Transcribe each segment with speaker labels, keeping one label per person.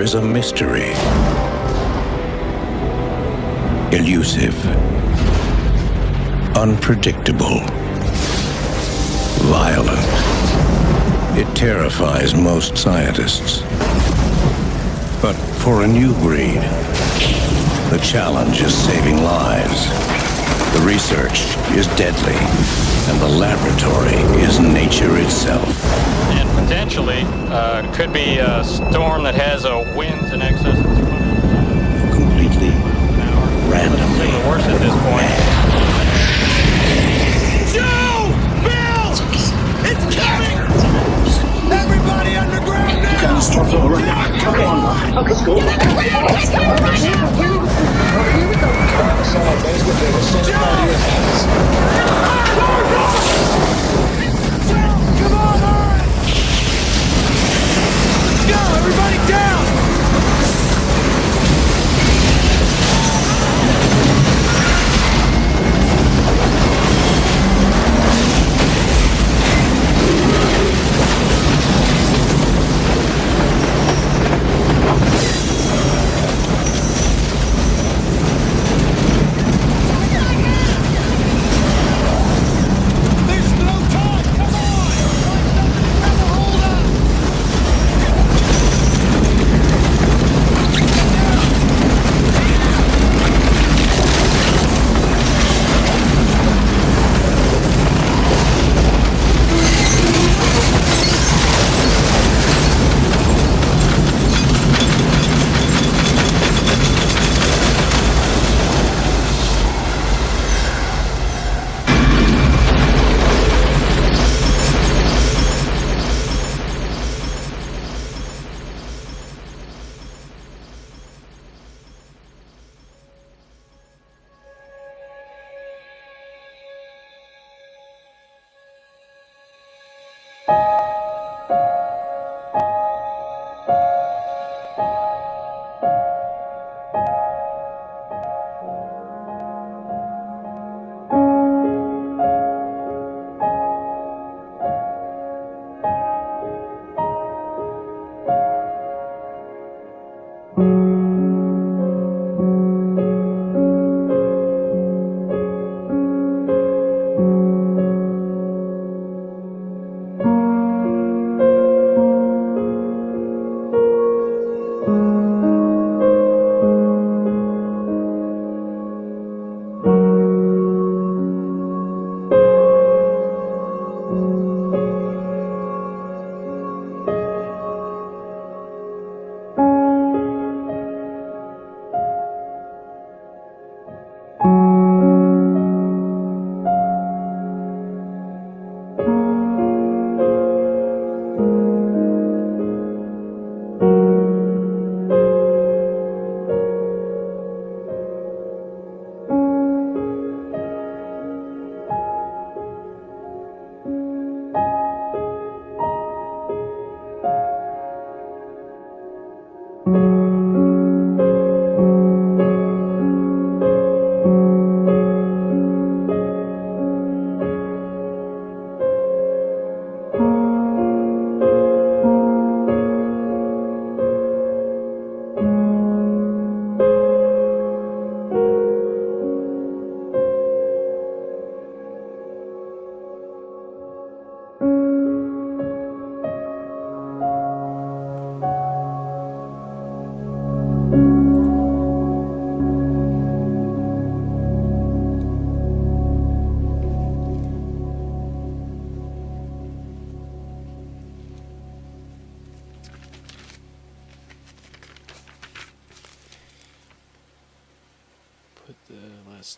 Speaker 1: there is a mystery. Elusive. Unpredictable. Violent. It terrifies most scientists. But for a new breed, the challenge is saving lives. The research is deadly, and the laboratory is nature itself.
Speaker 2: And potentially, could be a storm that has a winds in excess of 200
Speaker 1: Completely randomly.
Speaker 2: The worst at this point.
Speaker 3: Joe! Bill! It's coming! Everybody underground now!
Speaker 4: Got a storm over right now. Come on, okay, let's go.
Speaker 3: Come on, hurry! Let's go, everybody down!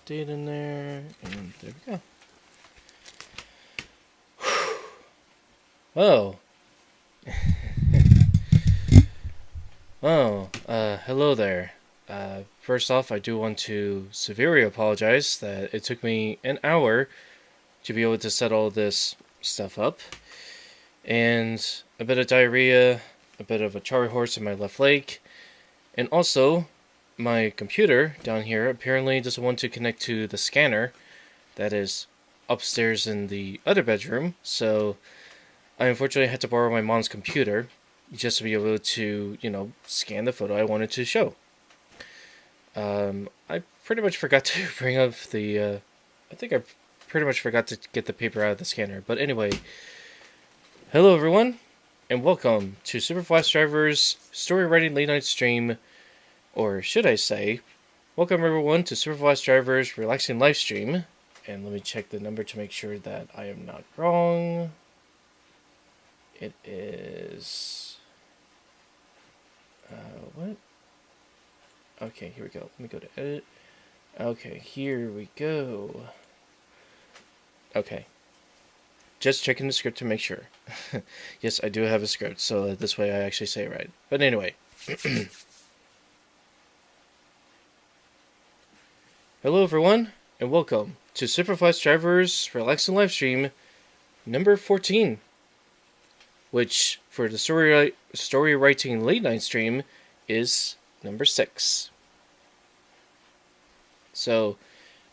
Speaker 5: Date in there, and there we go. Hello there. First off, I do want to severely apologize that it took me an hour to be able to set all this stuff up, and a bit of diarrhea, a bit of a charry horse in my left leg, and also my computer down here apparently doesn't want to connect to the scanner that is upstairs in the other bedroom, so I unfortunately had to borrow my mom's computer. just to be able to, you know, scan the photo I wanted to show. I pretty much forgot to bring up the, I think I pretty much forgot to get the paper out of the scanner. But anyway, hello everyone, and welcome to SuperFlashDriver's Story Writing Late Night Stream, or should I say, welcome everyone to SuperFlashDriver's Relaxing Livestream. And let me check the number to make sure that I am not wrong. It is... what? Okay, here we go. Let me go to edit. Okay, here we go. Okay. Just checking the script to make sure. Yes, I do have a script, so this way I actually say it right. But anyway. Hello everyone, and welcome to SuperFlashDriver's Relaxing Livestream number 14. Which, for the story writing late night stream, is number 6. So,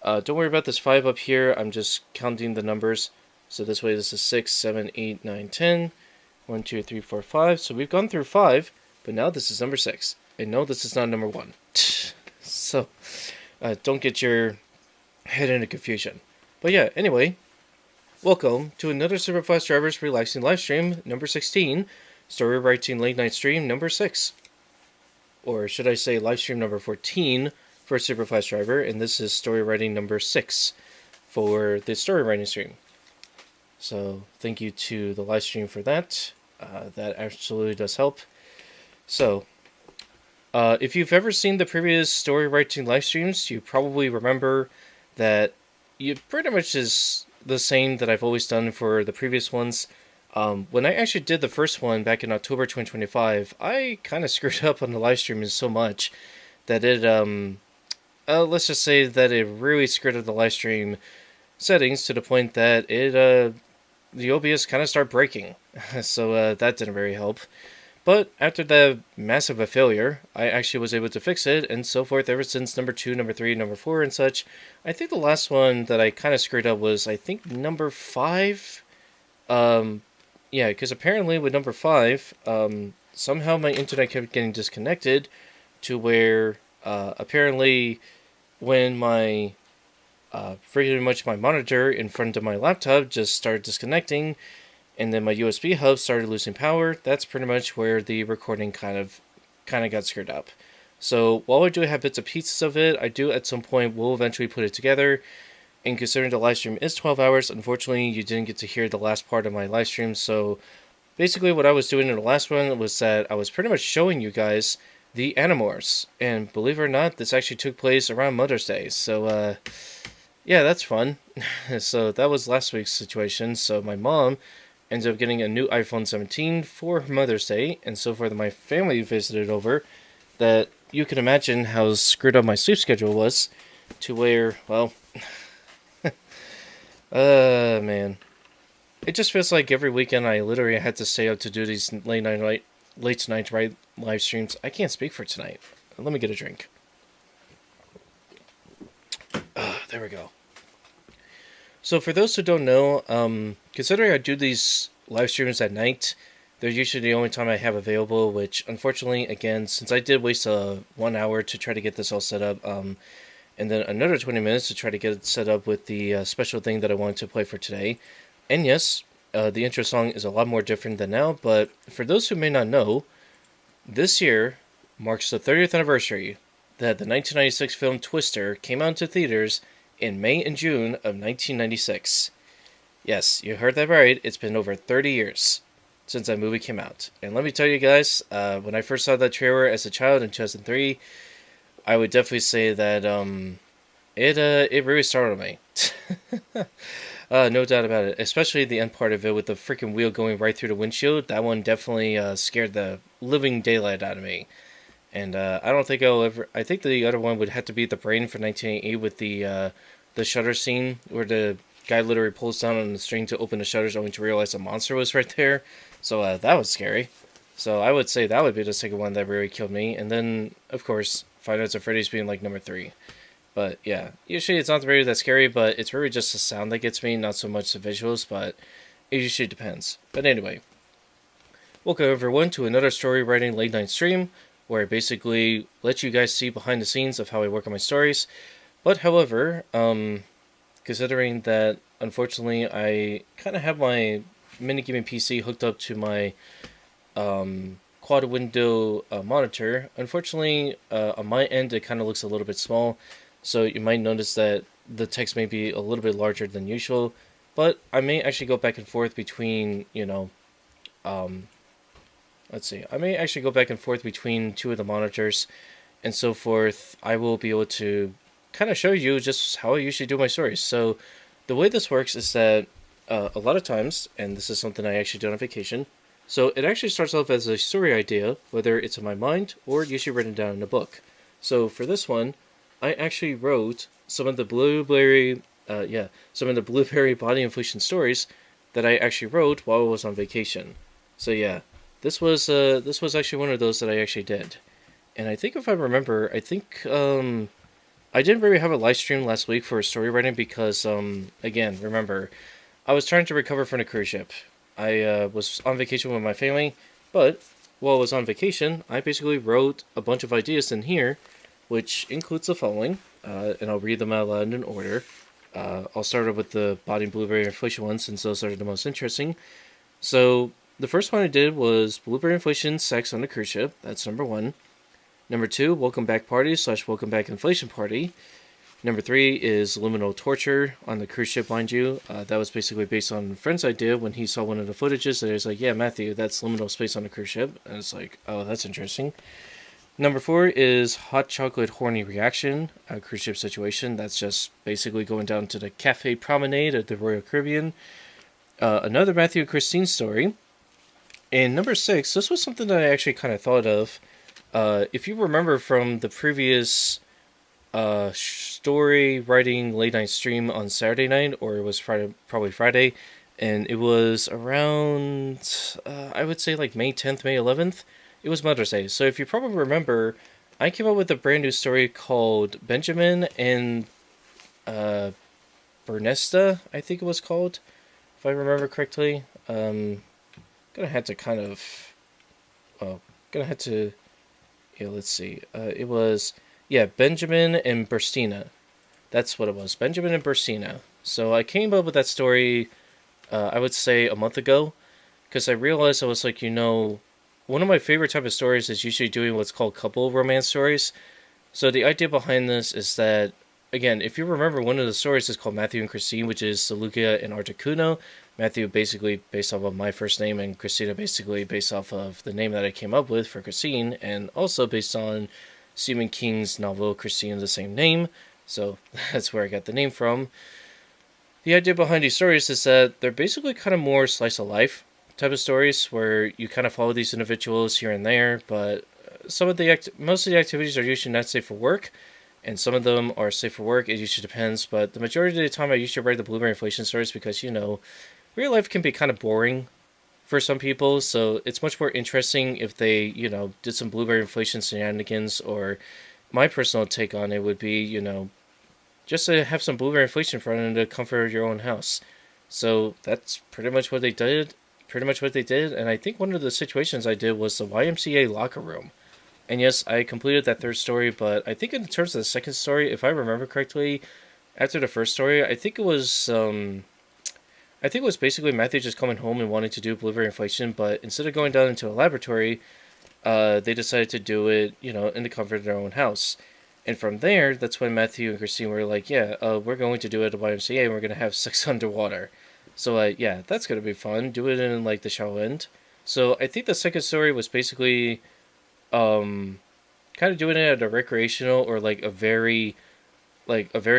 Speaker 5: don't worry about this 5 up here. I'm just counting the numbers. So this way, this is 6, 7, 8, 9, 10. 1, 2, 3, 4, 5. So we've gone through 5, but now this is number 6. And no, this is not number 1. So, don't get your head into confusion. But yeah, anyway, welcome to another SuperFlashDriver's Relaxing Livestream, number 16, Story Writing Late Night Stream, number 6. Or should I say Livestream number 14 for SuperFlashDriver, and this is Story Writing number 6 for the Story Writing Stream. So, thank you to the livestream for that. That absolutely does help. So, if you've ever seen the previous Story Writing livestreams, you probably remember that it pretty much is the same that I've always done for the previous ones. When I actually did the first one back in October 2025, I kind of screwed up on the live stream so much that it, let's just say that it really screwed up the live stream settings to the point that it, the OBS kind of started breaking. So that didn't very help. But after the massive failure, I actually was able to fix it, and so forth ever since number 2, number 3, number 4, and such. I think the last one that I kind of screwed up was, I think, number 5. Yeah, because apparently with number 5, somehow my internet kept getting disconnected to where, apparently, when my, pretty much my monitor in front of my laptop just started disconnecting, and then my USB hub started losing power, that's pretty much where the recording kind of got screwed up. So, while I do have bits and pieces of it, I do at some point will eventually put it together. And considering the live stream is 12 hours, unfortunately you didn't get to hear the last part of my live stream. So, basically what I was doing in the last one was that I was pretty much showing you guys the Animorphs. And believe it or not, this actually took place around Mother's Day. So, yeah, that's fun. So, that was last week's situation. So, my mom ended up getting a new iPhone 17 for Mother's Day, and so forth. My family visited over, that you can imagine how screwed up my sleep schedule was, to where, well, man. It just feels like every weekend I literally had to stay up to do these late night live streams. I can't speak for tonight. Let me get a drink. There we go. So for those who don't know, considering I do these live streams at night, they're usually the only time I have available, which unfortunately, again, since I did waste 1 hour to try to get this all set up, and then another 20 minutes to try to get it set up with the special thing that I wanted to play for today. And yes, the intro song is a lot more different than now, but for those who may not know, this year marks the 30th anniversary that the 1996 film Twister came out into theaters in May and June of 1996. Yes, you heard that right. It's been over 30 years since that movie came out. And let me tell you guys, when I first saw that trailer as a child in 2003, I would definitely say that it really startled me. No doubt about it. Especially the end part of it with the freaking wheel going right through the windshield. That one definitely scared the living daylight out of me. And I don't think I'll ever... I think the other one would have to be The Brain for 1988 with the shutter scene where the guy literally pulls down on the string to open the shutters only to realize a monster was right there. So that was scary. So I would say that would be the second one that really killed me. And then, of course, Five Nights at Freddy's being like number 3. But yeah, usually it's not really that scary, but it's really just the sound that gets me, not so much the visuals, but it usually depends. But anyway, Welcome everyone to another story writing late night stream, where I basically let you guys see behind the scenes of how I work on my stories. But however, considering that unfortunately I kind of have my minigaming PC hooked up to my quad window monitor, unfortunately on my end it kind of looks a little bit small, so you might notice that the text may be a little bit larger than usual, but I may actually go back and forth between, let's see, I may actually go back and forth between two of the monitors and so forth. I will be able to kind of show you just how I usually do my stories. So the way this works is that a lot of times, and this is something I actually did on vacation, so it actually starts off as a story idea, whether it's in my mind or usually written down in a book. So for this one, I actually wrote some of the blueberry body inflation stories that I actually wrote while I was on vacation. So yeah, this was actually one of those that I actually did. And I think if I remember, I didn't really have a live stream last week for story writing because, again, remember, I was trying to recover from a cruise ship. I was on vacation with my family, but while I was on vacation, I basically wrote a bunch of ideas in here, which includes the following, and I'll read them out loud in order. I'll start off with the body and blueberry inflation ones, since those are the most interesting. So the first one I did was blueberry inflation sex on a cruise ship. That's number 1. Number 2, welcome back party / welcome back inflation party. Number 3 is liminal torture on the cruise ship, mind you. That was basically based on a friend's idea when he saw one of the footages. That he was like, yeah, Matthew, that's liminal space on a cruise ship. And it's like, oh, that's interesting. Number 4 is hot chocolate horny reaction, a cruise ship situation. That's just basically going down to the cafe promenade at the Royal Caribbean. Another Matthew and Christine story. And number 6, this was something that I actually kind of thought of. If you remember from the previous story writing late night stream on Saturday night, or it was probably Friday, and it was around, I would say like May 10th, May 11th, it was Mother's Day. So if you probably remember, I came up with a brand new story called Benjamin and Bernesta, I think it was called, if I remember correctly. Let's see, it was, Benjamin and Burstina. That's what it was, Benjamin and Burstina. So I came up with that story, I would say a month ago, because I realized I was like, one of my favorite type of stories is usually doing what's called couple romance stories. So the idea behind this is that, again, if you remember, one of the stories is called Matthew and Christine, which is Seleucia and Articuno. Matthew basically based off of my first name, and Christina basically based off of the name that I came up with for Christine, and also based on Stephen King's novel Christine of the same name. So that's where I got the name from. The idea behind these stories is that they're basically kind of more slice of life type of stories, where you kind of follow these individuals here and there, but most of the activities are usually not safe for work, and some of them are safe for work. It usually depends, but the majority of the time I usually write the blueberry inflation stories because, real life can be kind of boring for some people, so it's much more interesting if they, did some blueberry inflation shenanigans, or my personal take on it would be, just to have some blueberry inflation fun in the comfort of your own house. So that's pretty much what they did, and I think one of the situations I did was the YMCA locker room. And yes, I completed that third story, but I think in terms of the second story, if I remember correctly, after the first story, I think it was basically Matthew just coming home and wanting to do blueberry inflation, but instead of going down into a laboratory, they decided to do it, in the comfort of their own house. And from there, that's when Matthew and Christine were like, we're going to do it at the YMCA, and we're going to have sex underwater. So, that's going to be fun. Do it in, the shallow end. So, I think the second story was basically, kind of doing it at a recreational, or, a very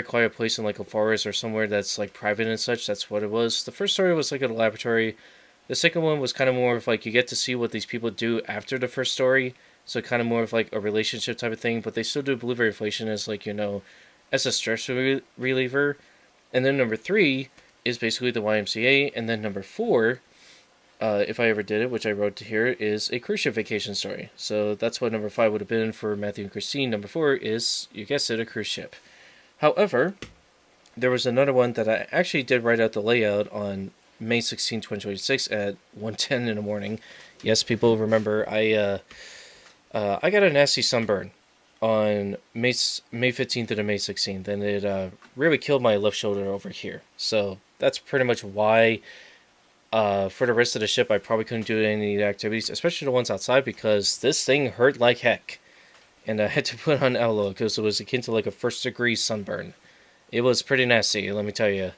Speaker 5: quiet place in, a forest or somewhere that's, private and such. That's what it was. The first story was, at a laboratory. The second one was kind of more of, you get to see what these people do after the first story. So, kind of more of, a relationship type of thing. But they still do blueberry inflation as, as a stress reliever. And then number 3 is basically the YMCA, and then number 4, if I ever did it, which I wrote to here, is a cruise ship vacation story. So that's what number 5 would have been for Matthew and Christine. Number 4 is, you guessed it, a cruise ship. However, there was another one that I actually did write out the layout on May 16, 2026 at 1:10 in the morning. Yes, people remember I got a nasty sunburn on May 15th to May 16th, and it really killed my left shoulder over here. So that's pretty much why for the rest of the ship I probably couldn't do any of the activities, especially the ones outside, because this thing hurt like heck. And I had to put on aloe because it was akin to like a 1st-degree sunburn. It was pretty nasty, let me tell you.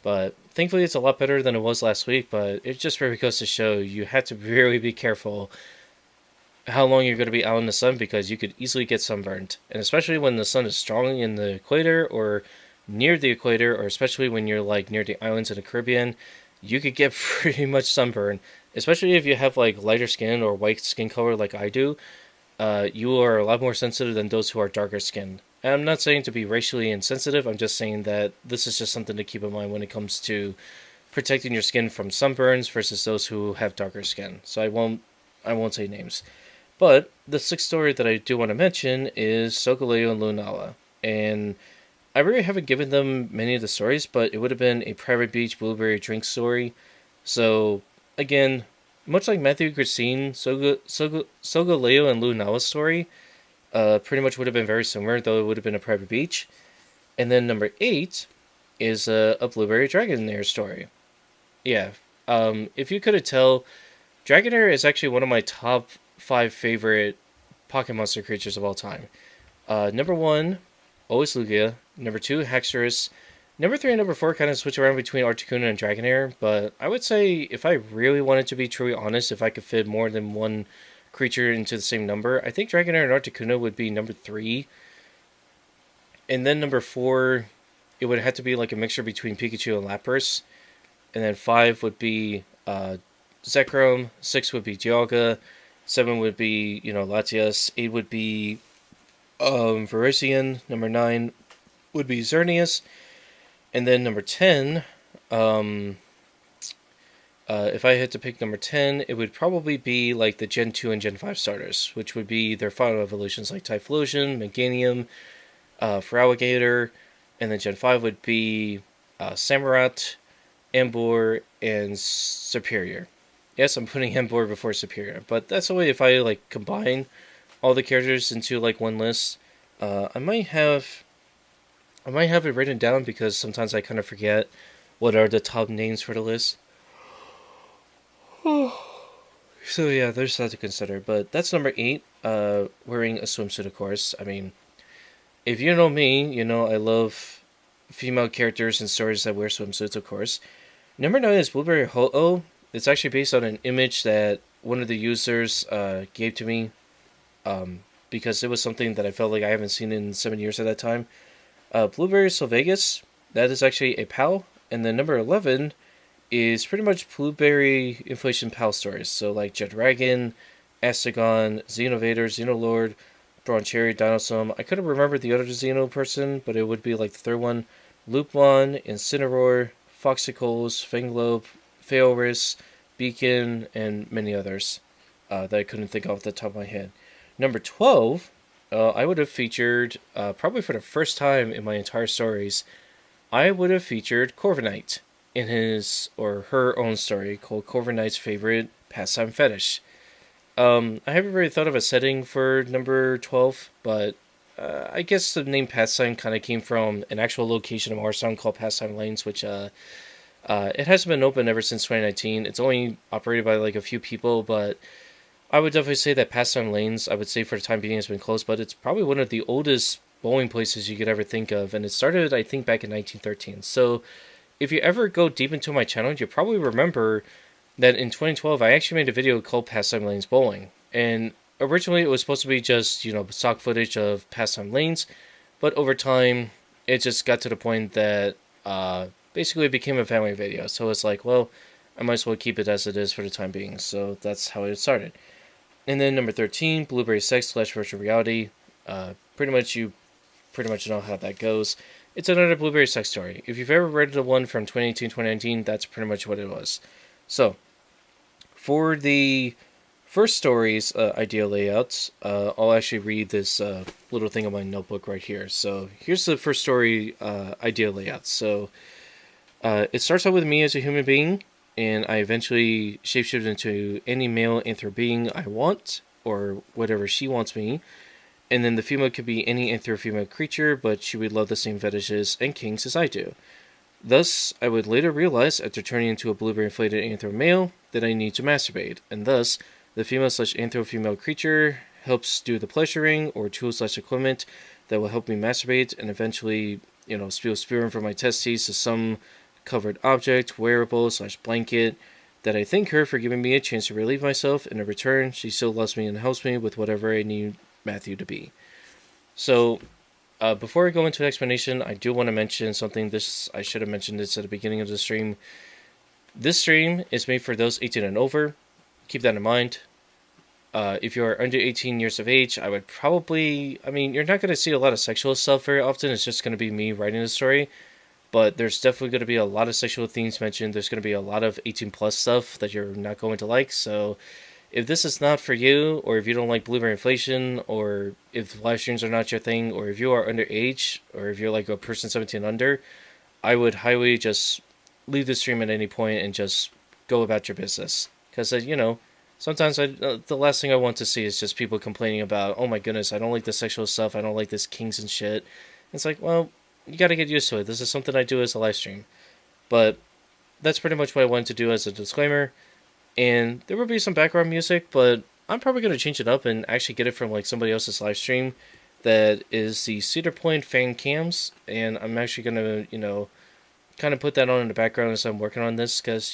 Speaker 5: But thankfully it's a lot better than it was last week, but it just really goes to show you have to really be careful how long you're going to be out in the sun, because you could easily get sunburned. And especially when the sun is strong in the equator or near the equator, or especially when you're like near the islands in the Caribbean, you could get pretty much sunburn. Especially if you have like lighter skin or white skin color like I do. You are a lot more sensitive than those who are darker skinned. And I'm not saying to be racially insensitive, I'm just saying that this is just something to keep in mind when it comes to protecting your skin from sunburns versus those who have darker skin. So I won't say names. But the 6th story that I do want to mention is Sogaleo and Lunala. And I really haven't given them many of the stories, but it would have been a private beach blueberry drink story. So again, much like Matthew Christine, Sogaleo and Lunala's story pretty much would have been very similar, though it would have been a private beach. And then number 8 is a Blueberry Dragonair story. Yeah, if you couldn't tell, Dragonair is actually one of my top 5 favorite pocket monster creatures of all time. Number 1, always Lugia. Number 2, Haxorus. Number 3 and number 4 kind of switch around between Articuno and Dragonair, but I would say if I really wanted to be truly honest, if I could fit more than one creature into the same number, I think Dragonair and Articuno would be number 3. And then number 4, it would have to be like a mixture between Pikachu and Lapras. And then 5 would be Zekrom, 6 would be Dialga, 7 would be, Latias, 8 would be Virizion, number 9 would be Xerneas, and then number 10, if I had to pick number 10, it would probably be like the Gen 2 and Gen 5 starters, which would be their final evolutions like Typhlosion, Meganium, Feraligatr, and then Gen 5 would be Samurott, Emboar, and Superior. Yes, I'm putting Emboar before Superior, but that's the way if I like combine all the characters into like one list. I might have it written down because sometimes I kind of forget what are the top names for the list. So yeah, there's that to consider. But that's number 8. Wearing a swimsuit, of course. I mean, if you know me, you know I love female characters and stories that wear swimsuits, of course. Number 9 is Blueberry Ho-Oh. It's actually based on an image that one of the users gave to me. Because it was something that I felt like I haven't seen in 7 years at that time. Blueberry Sylvegus, that is actually a PAL. And then number 11 is pretty much Blueberry Inflation PAL stories. So like Jetragon, Astagon, Xenovator, Xenolord, Broncherry, Dinosaur. I couldn't remember the other Xeno person, but it would be like the third one. Lupmon, Incineroar, Foxicles, Fanglobe, Failris, Beacon, and many others that I couldn't think of off the top of my head. Number 12, I would have featured, probably for the first time in my entire stories, I would have featured Corviknight in his or her own story called Corviknight's Favorite Pastime Fetish. I haven't really thought of a setting for number 12, but I guess the name Pastime kind of came from an actual location of Morristown called Pastime Lanes, which it hasn't been open ever since 2019. It's only operated by like a few people, but I would definitely say that Pastime Lanes, I would say for the time being, has been closed, but it's probably one of the oldest bowling places you could ever think of, and it started, I think, back in 1913. So if you ever go deep into my channel, you probably remember that in 2012, I actually made a video called Pastime Lanes Bowling, and originally it was supposed to be just, stock footage of Pastime Lanes, but over time, it just got to the point that basically it became a family video, so it's like, well, I might as well keep it as it is for the time being, so that's how it started. And then number 13, Blueberry Sex / Virtual Reality. Pretty much know how that goes. It's another Blueberry Sex story. If you've ever read the one from 2018-2019, that's pretty much what it was. So, for the first story's idea layouts, I'll actually read this little thing on my notebook right here. So, here's the first story idea layout. So, it starts out with me as a human being, and I eventually shapeshift into any male anthro being I want, or whatever she wants me. And then the female could be any anthro-female creature, but she would love the same fetishes and kinks as I do. Thus, I would later realize, after turning into a blueberry-inflated anthro-male, that I need to masturbate, and thus, the female/anthro-female creature helps do the pleasuring, or tool/equipment that will help me masturbate, and eventually, spill sputum from my testes to some covered object, wearable/blanket, that I thank her for giving me a chance to relieve myself, and in return, she still loves me and helps me with whatever I need Matthew to be. So, before I go into an explanation, I do want to mention something. I should have mentioned this at the beginning of the stream. This stream is made for those 18 and over. Keep that in mind. If you are under 18 years of age, I would probably... you're not going to see a lot of sexual stuff very often. It's just going to be me writing the story. But there's definitely going to be a lot of sexual themes mentioned. There's going to be a lot of 18 plus stuff that you're not going to like. So if this is not for you, or if you don't like blueberry inflation, or if live streams are not your thing, or if you are underage, or if you're like a person 17 under, I would highly just leave the stream at any point and just go about your business. Because, sometimes the last thing I want to see is just people complaining about, oh my goodness, I don't like the sexual stuff, I don't like this kinks and shit. It's like, well, you gotta get used to it. This is something I do as a live stream. But that's pretty much what I wanted to do as a disclaimer. And there will be some background music, but I'm probably going to change it up and actually get it from like somebody else's live stream that is the Cedar Point fan cams. And I'm actually going to, kind of put that on in the background as I'm working on this, because,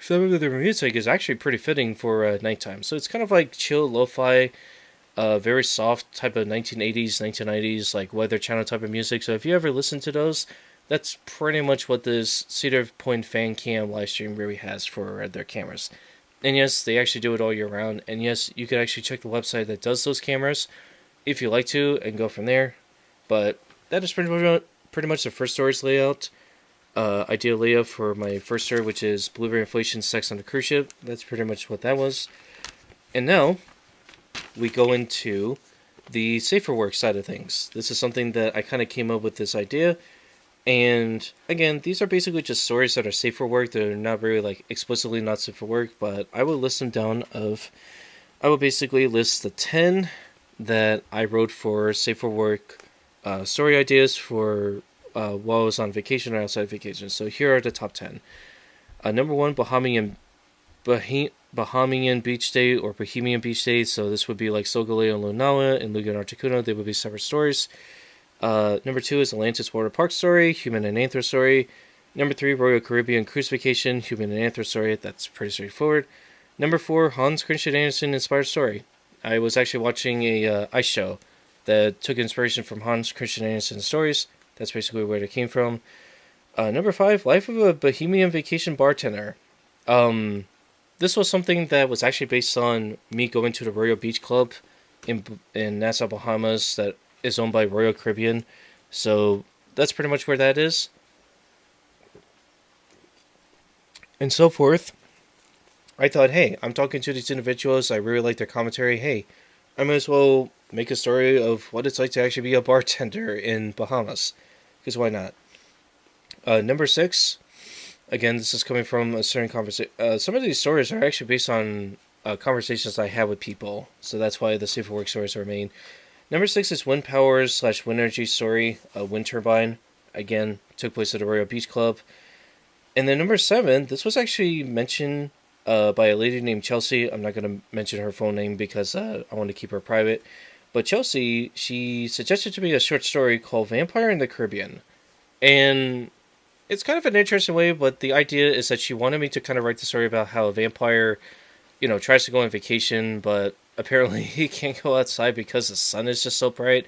Speaker 5: some of the music is actually pretty fitting for nighttime. So it's kind of like chill, lo-fi, very soft type of 1980s, 1990s, like Weather Channel type of music. So if you ever listen to those, that's pretty much what this Cedar Point fan cam live stream really has for their cameras. And yes, they actually do it all year round. And yes, you can actually check the website that does those cameras if you like to and go from there. But that is pretty much the first story's layout. Ideal layout for my first story, which is Blueberry Inflation Sex on the Cruise Ship. That's pretty much what that was. And now we go into the safer work side of things. This is something that I kind of came up with this idea. And again, these are basically just stories that are safe for work. They're not really like explicitly not safe for work, but I will list them down I will basically list the 10 that I wrote for safe for work story ideas for while I was on vacation or outside vacation. So here are the top 10. Number 1, Bahamian Beach Day or Bohemian Beach Day. So this would be like Solgaleo and Lunawa and Lugan Articuno. They would be separate stories. Number 2 is Atlantis Water Park Story, Human and Anthro Story. Number 3, Royal Caribbean Cruise Vacation, Human and Anthro Story. That's pretty straightforward. Number 4, Hans Christian Andersen Inspired Story. I was actually watching a ice show that took inspiration from Hans Christian Andersen's stories. That's basically where it came from. Number 5, Life of a Bohemian Vacation Bartender. This was something that was actually based on me going to the Royal Beach Club in Nassau, Bahamas, that is owned by Royal Caribbean. So that's pretty much where that is. And so forth. I thought, hey, I'm talking to these individuals, I really like their commentary. Hey, I might as well make a story of what it's like to actually be a bartender in Bahamas. Because why not? Number 6. Again, this is coming from a certain conversation. Some of these stories are actually based on conversations I had with people. So that's why the safe for work stories are made. Number 6 is Wind Powers / Wind Energy Story, a wind turbine. Again, took place at the Royal Beach Club. And then number 7, this was actually mentioned by a lady named Chelsea. I'm not going to mention her phone name because I want to keep her private. But Chelsea, she suggested to me a short story called Vampire in the Caribbean. And it's kind of an interesting way, but the idea is that she wanted me to kind of write the story about how a vampire, tries to go on vacation, but apparently he can't go outside because the sun is just so bright.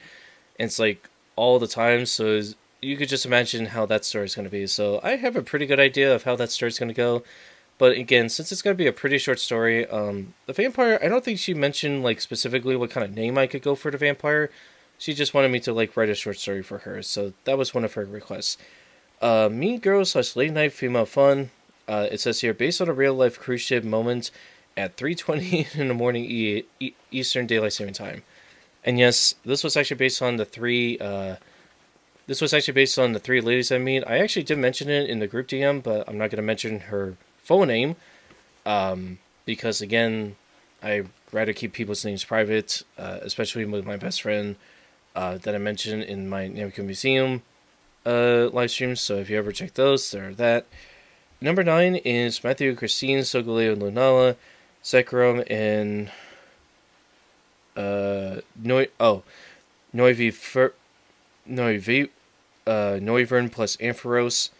Speaker 5: And it's like all the time, so you could just imagine how that story is going to be. So I have a pretty good idea of how that story is going to go. But again, since it's going to be a pretty short story, the vampire, I don't think she mentioned like specifically what kind of name I could go for the vampire. She just wanted me to like write a short story for her. So that was one of her requests. Mean Girls / Late Night Female Fun. It says here, based on a real life cruise ship moment at 3:20 in the morning Eastern Daylight Saving Time. And yes, this was actually based on the 3 this was actually based on the 3 ladies I meet. I actually did mention it in the group DM, but I'm not going to mention her full name. Because, again, I'd rather keep people's names private, especially with my best friend that I mentioned in my Namco Museum live streams. So if you ever check those, they're that. Number 9 is Matthew, Christine, Sogaleo, Lunala, Sekrom, and Noivern plus Ampharos,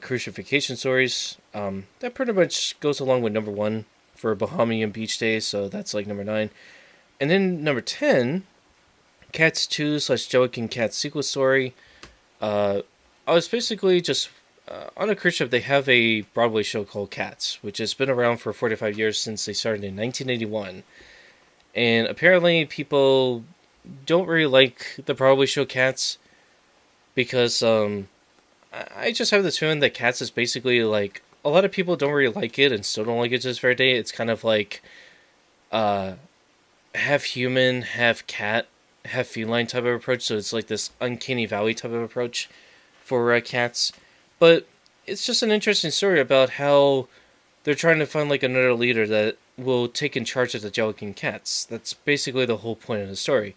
Speaker 5: Crucifixion Stories. That pretty much goes along with number 1 for Bahamian Beach Day, so that's like number 9. And then number 10, Cats 2 / Joaquin Cats sequel story. I was basically just on a cruise ship. They have a Broadway show called Cats, which has been around for 45 years since they started in 1981. And apparently people don't really like the Broadway show Cats because I just have this feeling that Cats is basically like, a lot of people don't really like it and still don't like it to this very day. It's kind of like half human, half cat, half feline type of approach. So it's like this uncanny valley type of approach for Cats. But it's just an interesting story about how they're trying to find like another leader that will take in charge of the Jellican Cats. That's basically the whole point of the story.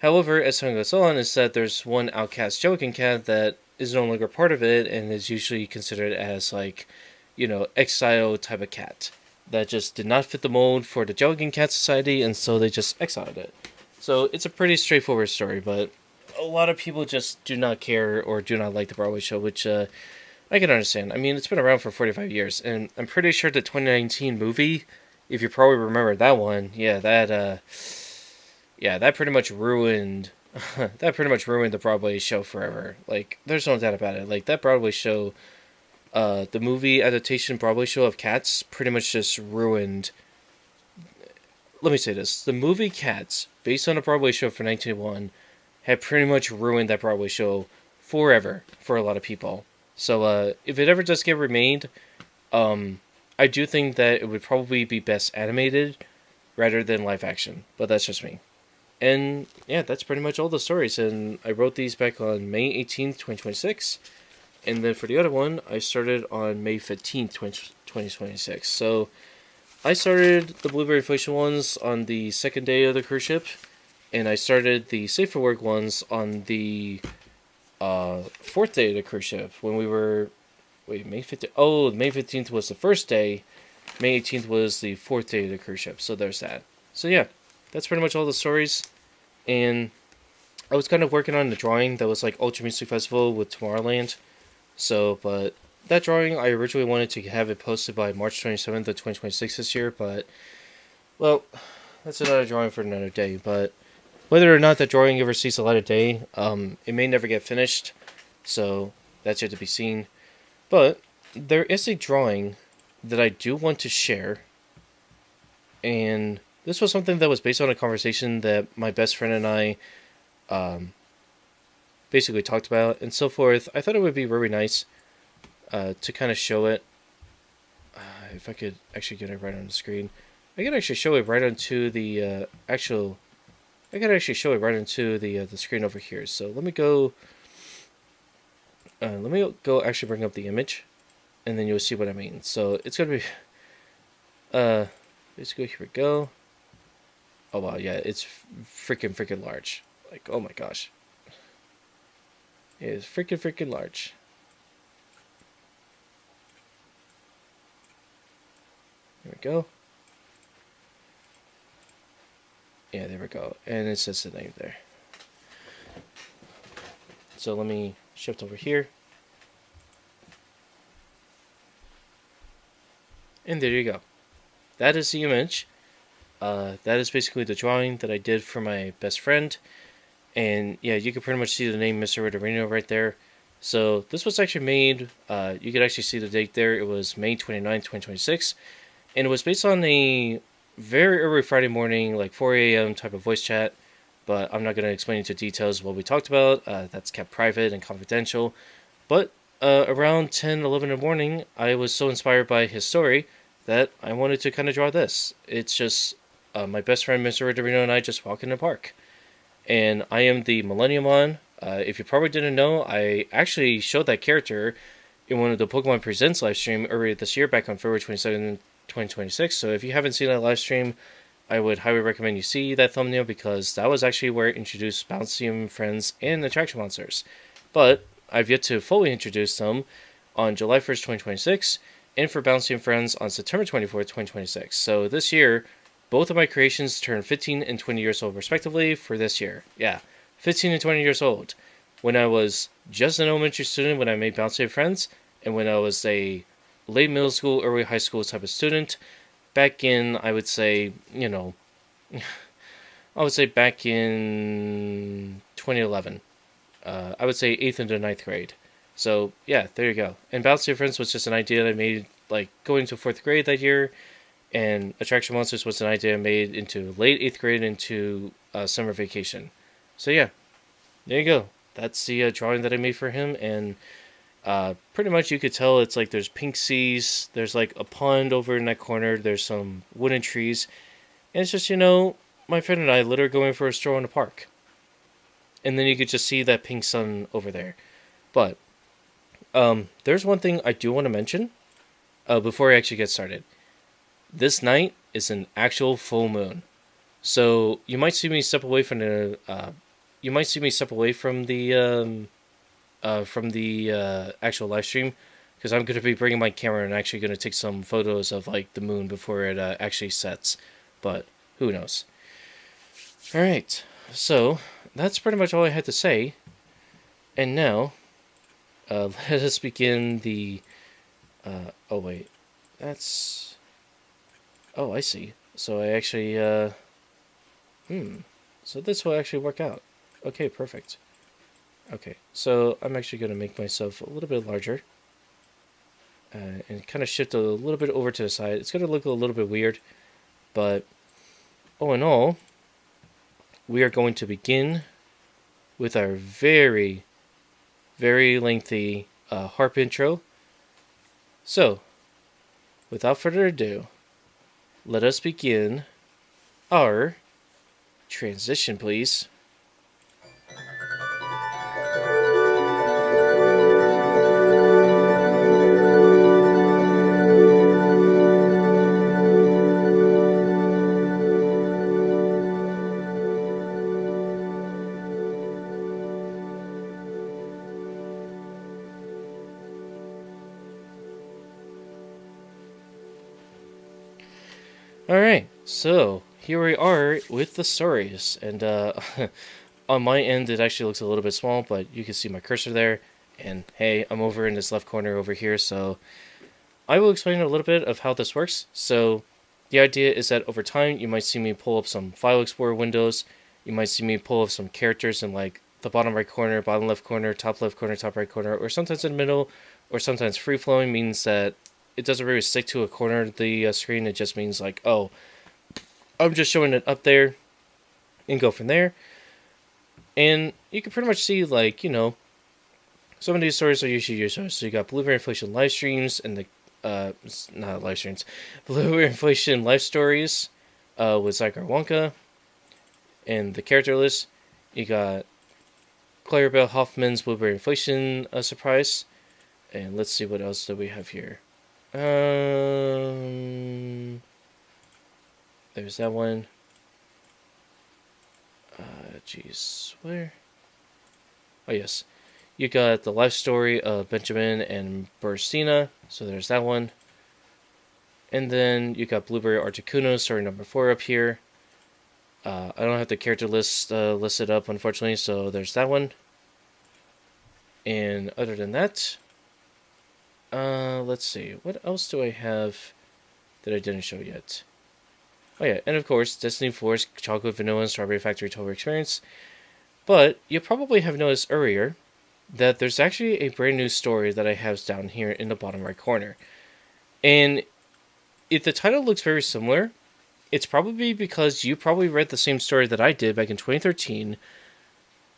Speaker 5: However, as time goes on, is that there's one outcast Jellican Cat that is no longer part of it and is usually considered as like, you know, exile type of cat that just did not fit the mold for the Jellican Cat Society, and so they just exiled it. So it's a pretty straightforward story, but a lot of people just do not care or do not like the Broadway show, which I can understand. I mean, it's been around for 45 years, and I'm pretty sure the 2019 movie, if you probably remember that one, that pretty much ruined the Broadway show forever. Like, there's no doubt about it. Like, that Broadway show, the movie adaptation Broadway show of Cats pretty much just ruined. Let me say this. The movie Cats, based on a Broadway show for 1981, had pretty much ruined that Broadway show forever for a lot of people. So, if it ever does get remade, I do think that it would probably be best animated rather than live action. But that's just me. And, yeah, that's pretty much all the stories. And I wrote these back on May 18th, 2026. And then for the other one, I started on May 15th, 2026. So, I started the Blueberry Inflation ones on the second day of the cruise ship. And I started the Safe for Work ones on the 4th day of the cruise ship. When we were... Wait, May 15th? Oh, May 15th was the first day. May 18th was the 4th day of the cruise ship. So there's that. So yeah, that's pretty much all the stories. And I was kind of working on the drawing that was like Ultra Music Festival with Tomorrowland. So, but that drawing, I originally wanted to have it posted by March 27th of 2026 this year. But, well, that's another drawing for another day. But whether or not that drawing ever sees the light of day, it may never get finished. So that's yet to be seen. But there is a drawing that I do want to share. And this was something that was based on a conversation that my best friend and I basically talked about and so forth. I thought it would be really nice to kind of show it. If I could actually get it right on the screen. I could actually show it right onto the I could actually show it right onto the screen over here. So let me go actually bring up the image, and then you'll see what I mean. So it's gonna be basically, here we go. Oh wow, yeah, it's freaking large. Like, oh my gosh, it is freaking large. There we go. Yeah, there we go, and it says the name there. So let me shift over here. And there you go. That is the image. That is basically the drawing that I did for my best friend. And yeah, you can pretty much see the name Mr. Ritorino right there. So this was actually made, you could actually see the date there. It was May 29th, 2026. And it was based on a very early Friday morning, like 4 a.m. type of voice chat. But I'm not going to explain into details what we talked about. That's kept private and confidential. But around 10, 11 in the morning, I was so inspired by his story that I wanted to kind of draw this. It's just my best friend, Mr. Ritorino, and I just walk in the park. And I am the Millenniumon. If you probably didn't know, I actually showed that character in one of the Pokemon Presents live stream earlier this year, back on February 27, 2026. So if you haven't seen that live stream, I would highly recommend you see that thumbnail, because that was actually where it introduced Bouncy Friends and Attraction Monsters. But I've yet to fully introduce them on July 1st, 2026, and for Bouncy Friends on September 24th, 2026. So this year, both of my creations turn 15 and 20 years old respectively for this year. Yeah, 15 and 20 years old. When I was just an elementary student when I made Bouncy Friends, and when I was a late middle school, early high school type of student, back in, I would say, back in 2011. I would say 8th into 9th grade. So, yeah, there you go. And Bouncy Friends was just an idea that I made, like, going to 4th grade that year. And Attraction Monsters was an idea I made into late 8th grade into summer vacation. So, yeah, there you go. That's the drawing that I made for him. And pretty much you could tell it's like there's pink seas. There's, like, a pond over in that corner. There's some wooden trees. And it's just, my friend and I literally going for a stroll in the park. And then you could just see that pink sun over there. But there's one thing I do want to mention before I actually get started. This night is an actual full moon, so you might see me step away from the actual live stream, because I'm going to be bringing my camera and actually going to take some photos of like the moon before it actually sets. But who knows? All right, so that's pretty much all I had to say, and now. Let us begin the, oh wait, that's, oh I see, so I actually, so this will actually work out. Okay, perfect. Okay, so I'm actually going to make myself a little bit larger, and kind of shift a little bit over to the side. It's going to look a little bit weird, but all in all, we are going to begin with our very lengthy harp intro. So, without further ado, let us begin our transition, please. Alright, so here we are with the stories, and on my end it actually looks a little bit small, but you can see my cursor there, and hey, I'm over in this left corner over here, so I will explain a little bit of how this works. So the idea is that over time you might see me pull up some file explorer windows, you might see me pull up some characters in like the bottom right corner, bottom left corner, top left corner, top right corner, or sometimes in the middle, or sometimes free flowing, means that it doesn't really stick to a corner of the screen. It just means like, oh, I'm just showing it up there and go from there. And you can pretty much see, like, some of these stories are usually your stories. So you got Blueberry Inflation live streams and the, not live streams, Blueberry Inflation live stories with Zygar Wonka and the character list. You got Clarabelle Hoffman's Blueberry Inflation surprise. And let's see what else do we have here. There's that one. Jeez, where? Oh yes, you got the life story of Benjamin and Burstina, so there's that one. And then you got Blueberry Articuno, story number 4 up here. I don't have the character list listed up, unfortunately, so there's that one. And other than that, let's see, what else do I have that I didn't show yet? Oh yeah, and of course, Destiny Force, Chocolate, Vanilla, and Strawberry Factory Total Experience. But you probably have noticed earlier that there's actually a brand new story that I have down here in the bottom right corner. And if the title looks very similar, it's probably because you probably read the same story that I did back in 2013,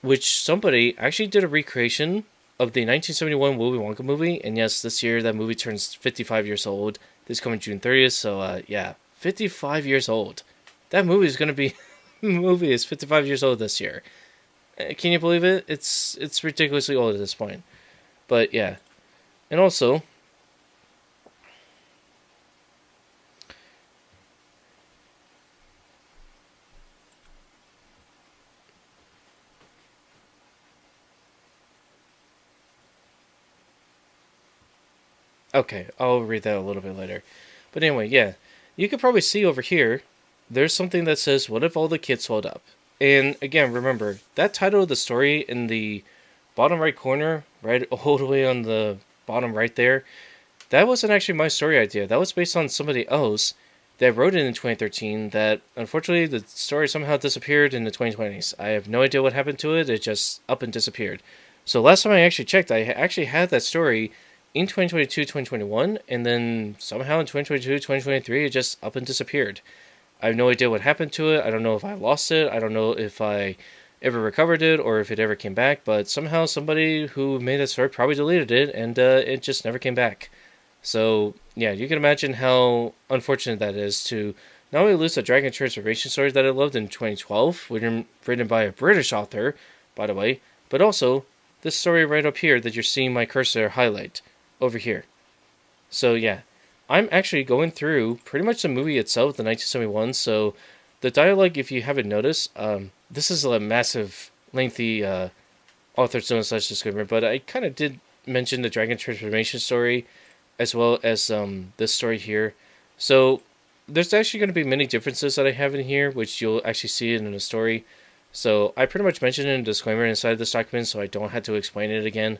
Speaker 5: which somebody actually did a recreation of the 1971 Willy Wonka movie. And yes, this year that movie turns 55 years old. This coming June 30th, so yeah, 55 years old. That movie is going to be... movie is 55 years old this year. Can you believe it? It's ridiculously old at this point. But yeah. And also, okay, I'll read that a little bit later. But anyway, yeah. You can probably see over here, there's something that says, "What if all the kids swelled up?" And again, remember, that title of the story in the bottom right corner, right all the way on the bottom right there, that wasn't actually my story idea. That was based on somebody else that wrote it in 2013 that, unfortunately, the story somehow disappeared in the 2020s. I have no idea what happened to it. It just up and disappeared. So last time I actually checked, I actually had that story in 2022, 2021, and then somehow in 2022, 2023, it just up and disappeared. I have no idea what happened to it. I don't know if I lost it. I don't know if I ever recovered it or if it ever came back, but somehow somebody who made that story probably deleted it, and it just never came back. So, yeah, you can imagine how unfortunate that is to not only lose the Dragon Transformation story that I loved in 2012, written by a British author, by the way, but also this story right up here that you're seeing my cursor highlight over here. So, yeah, I'm actually going through pretty much the movie itself, the 1971, so the dialogue, if you haven't noticed, this is a massive, lengthy author's note / disclaimer, but I kind of did mention the Dragon Transformation story as well as this story here. So there's actually going to be many differences that I have in here, which you'll actually see in the story. So I pretty much mentioned it in a disclaimer inside this document, so I don't have to explain it again.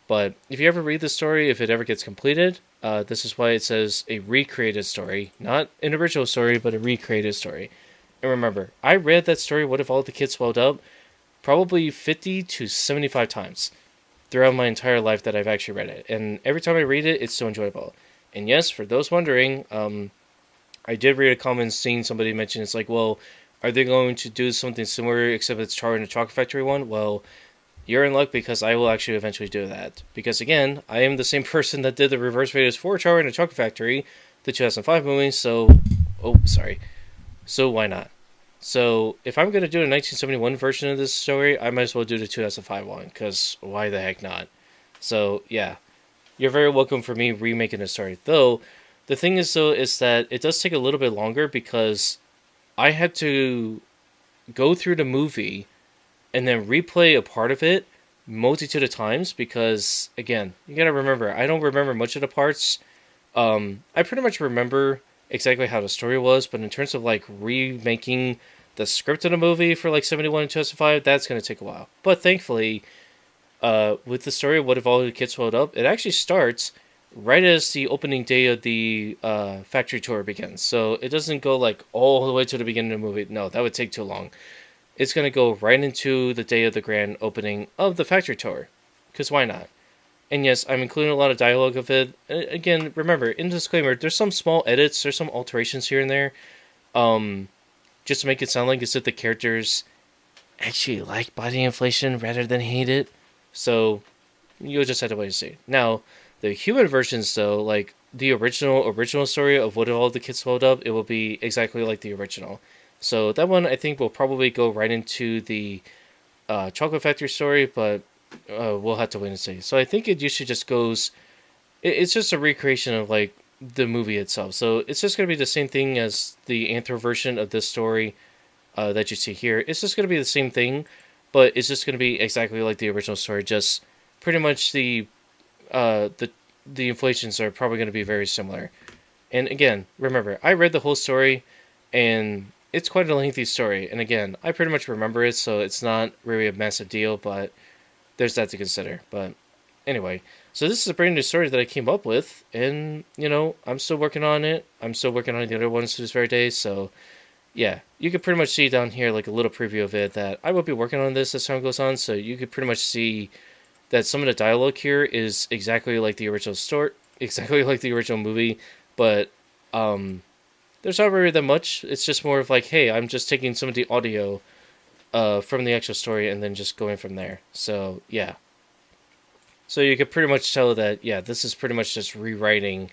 Speaker 5: But if you ever read the story, if it ever gets completed, this is why it says a recreated story. Not an original story, but a recreated story. And remember, I read that story, What If All the Kids Swelled Up, probably 50 to 75 times throughout my entire life that I've actually read it. And every time I read it, it's so enjoyable. And yes, for those wondering, I did read a comment seeing somebody mention, it's like, well, are they going to do something similar except it's Charlie and the Chocolate Factory one? Well, you're in luck because I will actually eventually do that. Because again, I am the same person that did the reverse videos for Charlie and the Chocolate Factory, the 2005 movie, so... Oh, sorry. So why not? So, if I'm going to do a 1971 version of this story, I might as well do the 2005 one, because why the heck not? So, yeah. You're very welcome for me remaking the story. Though, the thing is, though, is that it does take a little bit longer, because I had to go through the movie and then replay a part of it multitude of times, because, again, you gotta remember, I don't remember much of the parts. I pretty much remember exactly how the story was, but in terms of like remaking the script of the movie for like 71 and 2005, that's going to take a while. But thankfully, with the story of What If All the Kids Swelled Up, it actually starts right as the opening day of the factory tour begins. So it doesn't go like all the way to the beginning of the movie. No, that would take too long. It's going to go right into the day of the grand opening of the factory tour. Because why not? And yes, I'm including a lot of dialogue of it. Again, remember, in the disclaimer, there's some small edits, there's some alterations here and there. Just to make it sound like as if the characters actually like body inflation rather than hate it. So, you'll just have to wait to see. Now, the human versions, though, like the original story of What If All the Kids Swelled Up, it will be exactly like the original. So, that one, I think, will probably go right into the Chocolate Factory story, but we'll have to wait and see. So I think it usually just goes... It's just a recreation of, like, the movie itself. So it's just going to be the same thing as the Anthro version of this story that you see here. It's just going to be the same thing, but it's just going to be exactly like the original story. Just pretty much the inflations are probably going to be very similar. And again, remember, I read the whole story, and it's quite a lengthy story. And again, I pretty much remember it, so it's not really a massive deal, but there's that to consider. But anyway, so this is a brand new story that I came up with, and, you know, I'm still working on it. I'm still working on the other ones to this very day, so yeah, you can pretty much see down here, like, a little preview of it, that I will be working on this as time goes on, so you could pretty much see that some of the dialogue here is exactly like the original story, exactly like the original movie, but, there's not really that much. It's just more of like, hey, I'm just taking some of the audio from the actual story and then just going from there. So, yeah. So you could pretty much tell that, yeah, this is pretty much just rewriting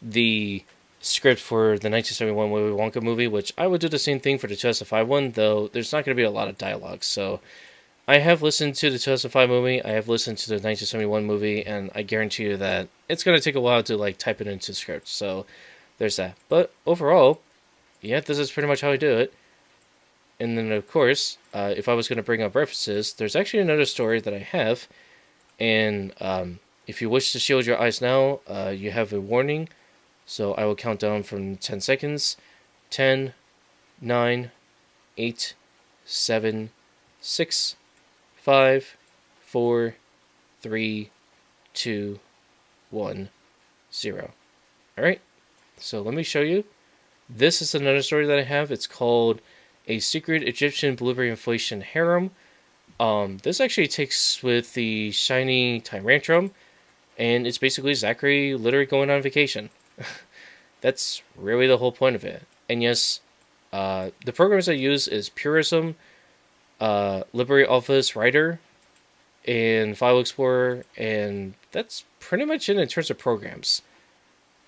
Speaker 5: the script for the 1971 Willy Wonka movie, which I would do the same thing for the 2005 one, though there's not going to be a lot of dialogue. So, I have listened to the 2005 movie, I have listened to the 1971 movie, and I guarantee you that it's going to take a while to like type it into script, so there's that. But overall, yeah, this is pretty much how I do it. And then of course, if I was going to bring up references, there's actually another story that I have, and if you wish to shield your eyes now, you have a warning, so I will count down from 10 seconds. 10, 9, 8, 7, 6, 5, 4, 3, 2, 1, 0. Alright, so let me show you. This is another story that I have. It's called A Secret Egyptian Blueberry Inflation Harem. This actually takes with the shiny Tyrantrum, and it's basically Zachary literally going on vacation. That's really the whole point of it. And yes, the programs I use is Purism, LibreOffice Writer, and File Explorer, and that's pretty much it in terms of programs.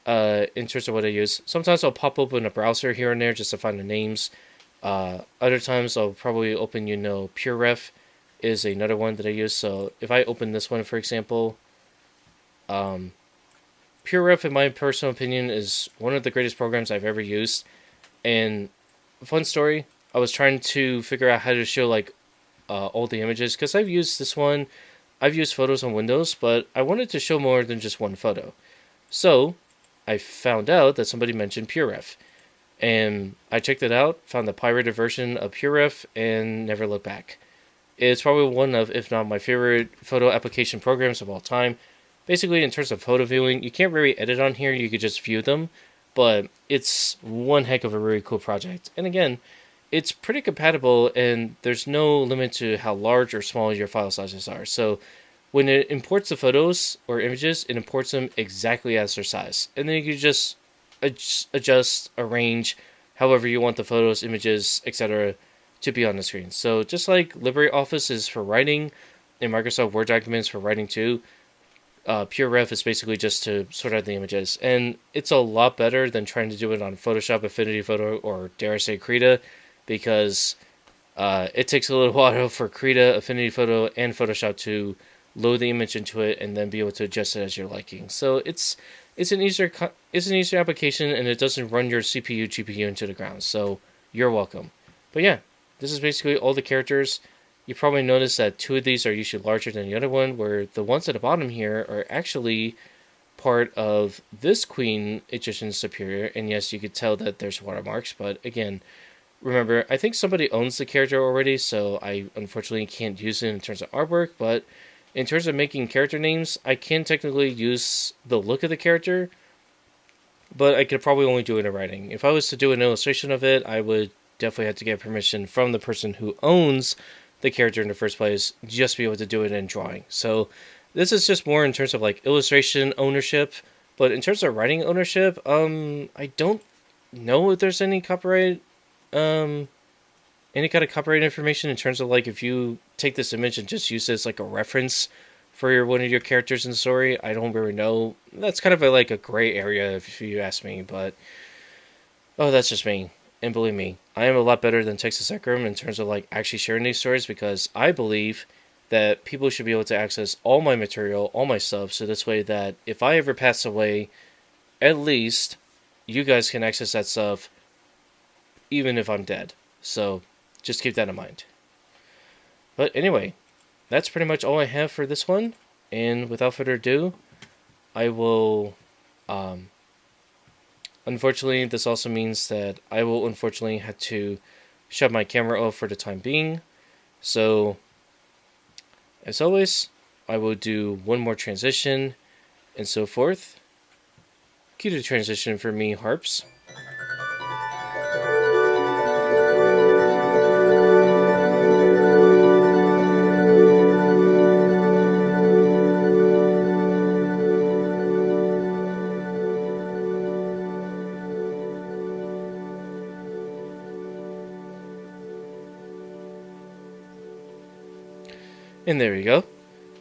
Speaker 5: In terms of what I use, sometimes I'll pop open a browser here and there just to find the names. Other times I'll probably open, PureRef is another one that I use. So if I open this one, for example, PureRef, in my personal opinion, is one of the greatest programs I've ever used. And fun story, I was trying to figure out how to show like all the images, because I've used this one, I've used photos on Windows, but I wanted to show more than just one photo. So I found out that somebody mentioned PureRef, and I checked it out, found the pirated version of PureRef, and never looked back. It's probably one of, if not my favorite photo application programs of all time. Basically, in terms of photo viewing, you can't really edit on here, you could just view them, but it's one heck of a really cool project. And again, it's pretty compatible, and there's no limit to how large or small your file sizes are. So when it imports the photos or images, it imports them exactly as their size. And then you can just adjust, arrange, however you want the photos, images, etc. to be on the screen. So just like LibreOffice is for writing, and Microsoft Word documents for writing too, PureRef is basically just to sort out the images. And it's a lot better than trying to do it on Photoshop, Affinity Photo, or dare I say Krita, because it takes a little while for Krita, Affinity Photo, and Photoshop to load the image into it and then be able to adjust it as you're liking. So it's an easier application, and it doesn't run your CPU, GPU into the ground. So you're welcome. But yeah, this is basically all the characters. You probably noticed that two of these are usually larger than the other one, where the ones at the bottom here are actually part of this Queen Egyptian Superior. And yes, you could tell that there's watermarks, but again, remember, I think somebody owns the character already, so I unfortunately can't use it in terms of artwork, but in terms of making character names, I can technically use the look of the character, but I could probably only do it in writing. If I was to do an illustration of it, I would definitely have to get permission from the person who owns the character in the first place, just to be able to do it in drawing. So this is just more in terms of like illustration ownership, but in terms of writing ownership, I don't know if there's any copyright, any kind of copyright information in terms of like if you take this image and just use it as like a reference for one of your characters in the story. I don't really know. That's kind of like a gray area if you ask me, but oh, that's just me. And believe me, I am a lot better than Texas Ekram in terms of like actually sharing these stories, because I believe that people should be able to access all my material, all my stuff, so this way that if I ever pass away, at least you guys can access that stuff even if I'm dead. So just keep that in mind. But anyway, that's pretty much all I have for this one, and without further ado, I will unfortunately, this also means that I will unfortunately have to shut my camera off for the time being. So, as always, I will do one more transition and so forth. Cue the transition for me, Harps. And there you go.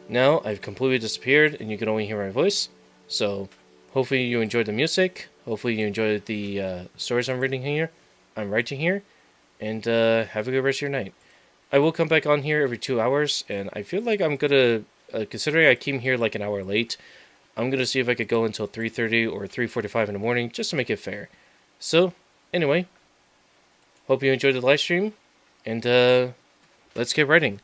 Speaker 5: Now I've completely disappeared and you can only hear my voice. So hopefully you enjoyed the music. Hopefully you enjoyed the stories I'm writing here. And have a good rest of your night. I will come back on here every 2 hours, and I feel like I'm gonna, considering I came here like an hour late, I'm gonna see if I could go until 3:30 or 3:45 in the morning, just to make it fair. So, anyway, hope you enjoyed the live stream, and let's get writing.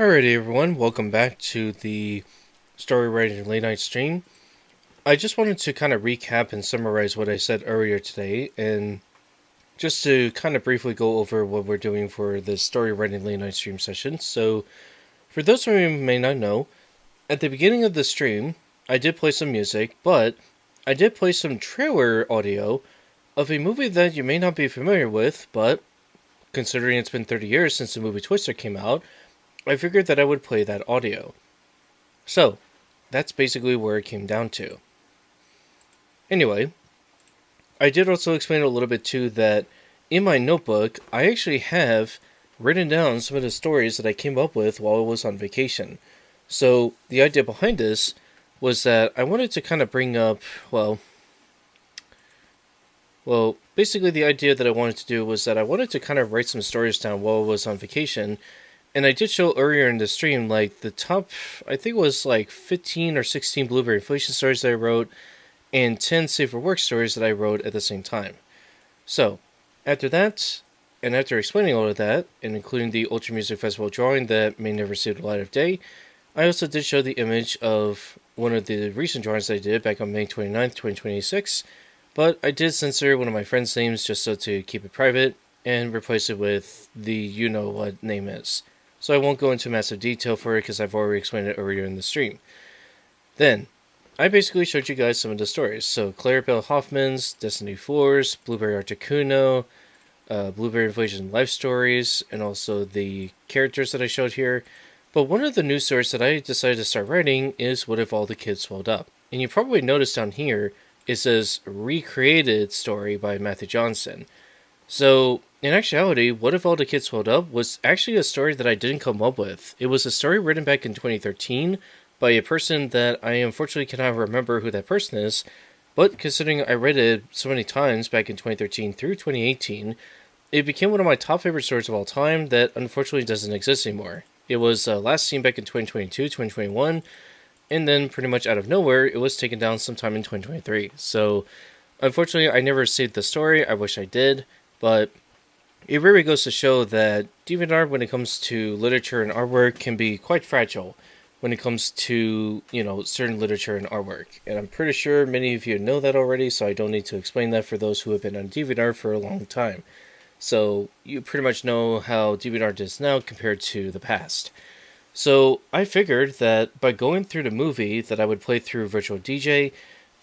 Speaker 5: Alrighty everyone, welcome back to the Story Writing Late Night Stream. I just wanted to kind of recap and summarize what I said earlier today, and just to kind of briefly go over what we're doing for the Story Writing Late Night Stream session. So, for those of you who may not know, at the beginning of the stream, I did play some music, but I did play some trailer audio of a movie that you may not be familiar with, but considering it's been 30 years since the movie Twister came out, I figured that I would play that audio. So, that's basically where it came down to. Anyway, I did also explain a little bit too that in my notebook, I actually have written down some of the stories that I came up with while I was on vacation. So, the idea behind this was that I wanted to kind of bring up, well, basically the idea that I wanted to do was that I wanted to kind of write some stories down while I was on vacation. And I did show earlier in the stream, like, the top, I think it was like 15 or 16 Blueberry Inflation stories that I wrote, and 10 Safer Work stories that I wrote at the same time. So, after that, and after explaining all of that, and including the Ultra Music Festival drawing that may never see the light of day, I also did show the image of one of the recent drawings that I did back on May 29th, 2026, but I did censor one of my friends' names just so to keep it private, and replace it with the you-know-what name is. So I won't go into massive detail for it because I've already explained it earlier in the stream. Then, I basically showed you guys some of the stories. So Claire Bell Hoffman's, Destiny 4's, Blueberry Articuno, Blueberry Inflation Life Stories, and also the characters that I showed here. But one of the news stories that I decided to start writing is What If All the Kids Swelled Up? And you probably noticed down here, it says Recreated Story by Matthew Johnson. So, in actuality, What If All the Kids Swelled Up was actually a story that I didn't come up with. It was a story written back in 2013 by a person that I unfortunately cannot remember who that person is, but considering I read it so many times back in 2013 through 2018, it became one of my top favorite stories of all time that unfortunately doesn't exist anymore. It was last seen back in 2022, 2021, and then pretty much out of nowhere, it was taken down sometime in 2023. So, unfortunately, I never saved the story. I wish I did. But it really goes to show that DeviantArt, when it comes to literature and artwork, can be quite fragile when it comes to, certain literature and artwork. And I'm pretty sure many of you know that already, so I don't need to explain that for those who have been on DeviantArt for a long time. So you pretty much know how DeviantArt is now compared to the past. So I figured that by going through the movie that I would play through Virtual DJ,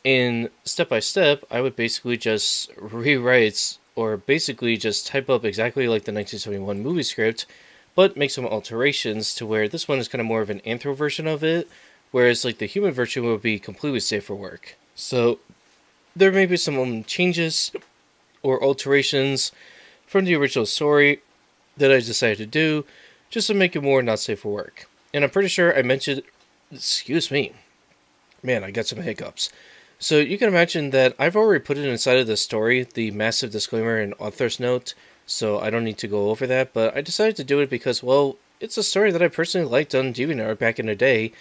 Speaker 5: and step by step, I would basically just rewrite or basically just type up exactly like the 1971 movie script, but make some alterations to where this one is kind of more of an anthro version of it, whereas like the human version would be completely safe for work. So there may be some changes or alterations from the original story that I decided to do just to make it more not safe for work. And I'm pretty sure I mentioned, excuse me, man, I got some hiccups. So you can imagine that I've already put it inside of the story, the massive disclaimer and author's note, so I don't need to go over that, but I decided to do it because, well, it's a story that I personally liked on DeviantArt back in the day,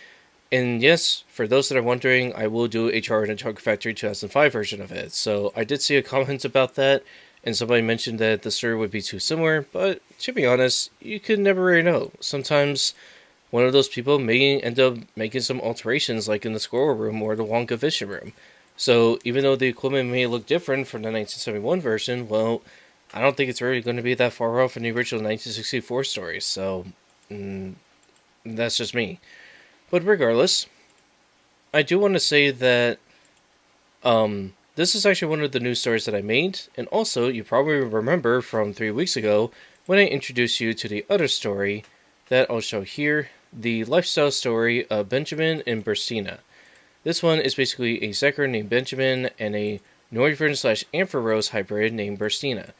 Speaker 5: and yes, for those that are wondering, I will do HR in a Chocolate Factory 2005 version of it. So I did see a comment about that, and somebody mentioned that the story would be too similar, but to be honest, you could never really know. Sometimes one of those people may end up making some alterations like in the Squirrel Room or the Wonka Vision Room. So even though the equipment may look different from the 1971 version, well, I don't think it's really going to be that far off from the original 1964 story, so that's just me. But regardless, I do want to say that this is actually one of the news stories that I made, and also you probably remember from 3 weeks ago when I introduced you to the other story that I'll show here, the lifestyle story of Benjamin and Burstina. This one is basically a Zecker named Benjamin and a Northern/Ampharose hybrid named Burstina.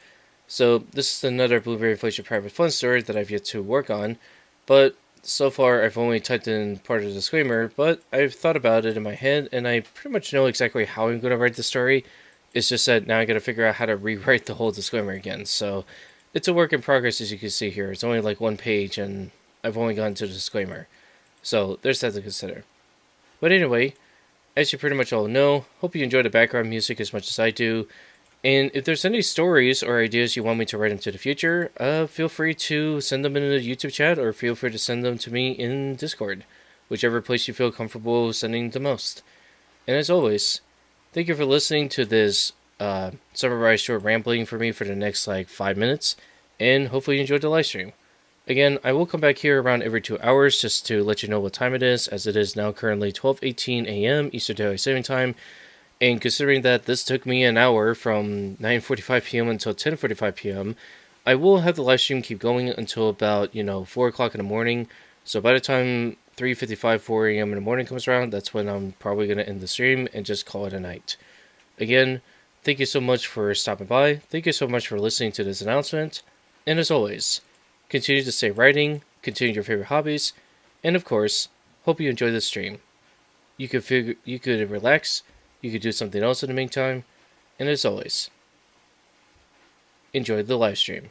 Speaker 5: So this is another Blueberry Inflation private fun story that I've yet to work on, but so far I've only typed in part of the disclaimer, but I've thought about it in my head and I pretty much know exactly how I'm going to write the story. It's just that now I got to figure out how to rewrite the whole disclaimer again. So it's a work in progress, as you can see here. It's only like one page and I've only gotten to the disclaimer. So there's that to consider. But anyway, as you pretty much all know, hope you enjoy the background music as much as I do. And if there's any stories or ideas you want me to write into the future, feel free to send them in the YouTube chat, or feel free to send them to me in Discord, whichever place you feel comfortable sending the most. And as always, thank you for listening to this summarized short rambling for me for the next 5 minutes, and hopefully you enjoyed the live stream. Again, I will come back here around every 2 hours just to let you know what time it is, as it is now currently 12:18 a.m. Eastern Daylight Saving Time. And considering that this took me an hour from 9:45 p.m. until 10:45 p.m., I will have the live stream keep going until about 4 o'clock in the morning. So by the time 3:55, 4 a.m. in the morning comes around, that's when I'm probably going to end the stream and just call it a night. Again, thank you so much for stopping by. Thank you so much for listening to this announcement. And as always, continue to stay writing, continue your favorite hobbies, and of course, hope you enjoy this stream. You could relax, you could do something else in the meantime, and as always, enjoy the live stream.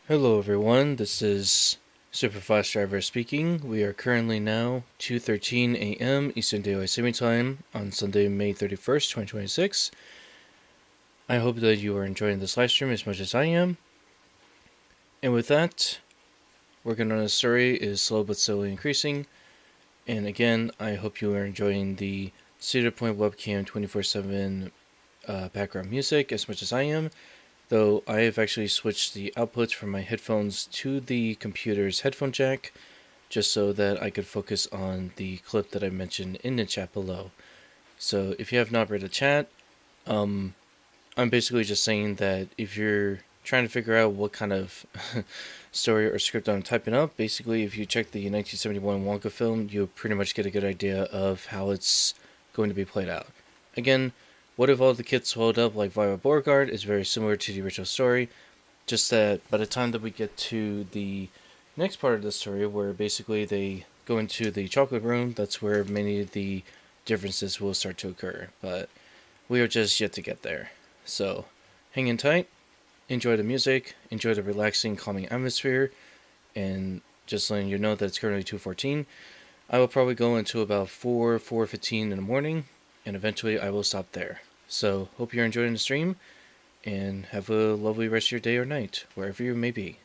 Speaker 5: Hello everyone, this is SuperFlashDriver's speaking. We are currently now 2:13 a.m. Eastern Daylight Saving Time on Sunday, May 31st, 2026. I hope that you are enjoying this live stream as much as I am. And with that, working on a story is slow but slowly increasing. And again, I hope you are enjoying the Cedar Point webcam 24/7 background music as much as I am. Though I have actually switched the outputs from my headphones to the computer's headphone jack, just so that I could focus on the clip that I mentioned in the chat below. So if you have not read the chat, I'm basically just saying that if you're trying to figure out what kind of story or script I'm typing up, basically if you check the 1971 Wonka film, you'll pretty much get a good idea of how it's going to be played out. Again, What If All the Kids Swelled Up Like Violet Beauregard is very similar to the original story, just that by the time that we get to the next part of the story, where basically they go into the chocolate room, that's where many of the differences will start to occur. But we are just yet to get there. So, hang in tight, enjoy the music, enjoy the relaxing, calming atmosphere, and just letting you know that it's currently 2:14. I will probably go until about 4:15 in the morning, and eventually I will stop there. So, hope you're enjoying the stream, and have a lovely rest of your day or night, wherever you may be.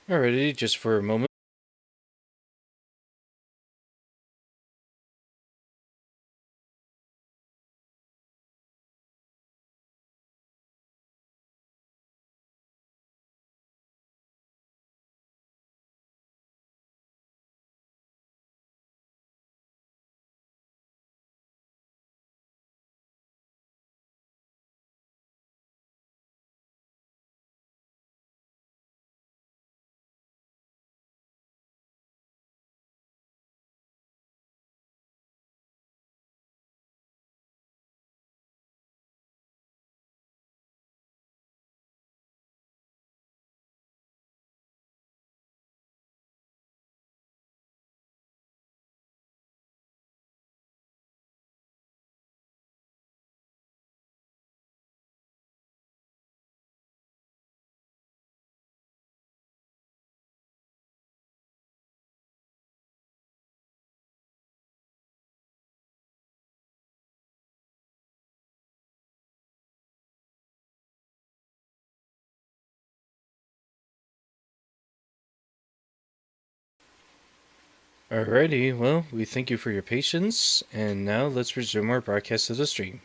Speaker 5: Alrighty, just for a moment. Alrighty, well, we thank you for your patience, and now let's resume our broadcast of the stream.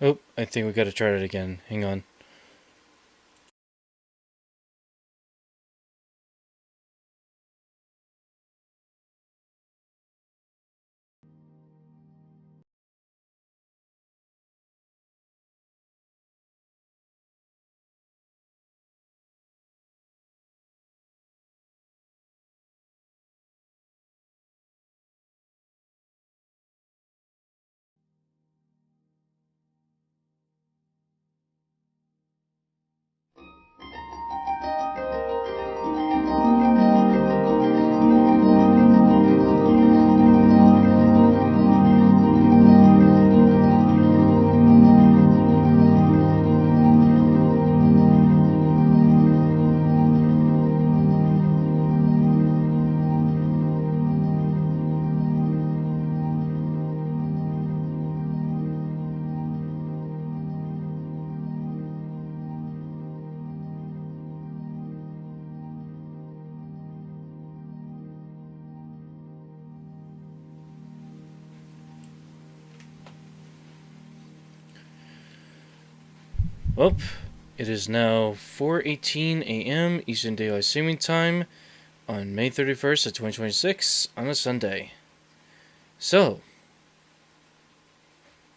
Speaker 5: Oh, I think we gotta try it again. Hang on. Well, it is now 4:18 a.m. Eastern Daylight Saving Time on May 31st of 2026 on a Sunday. So,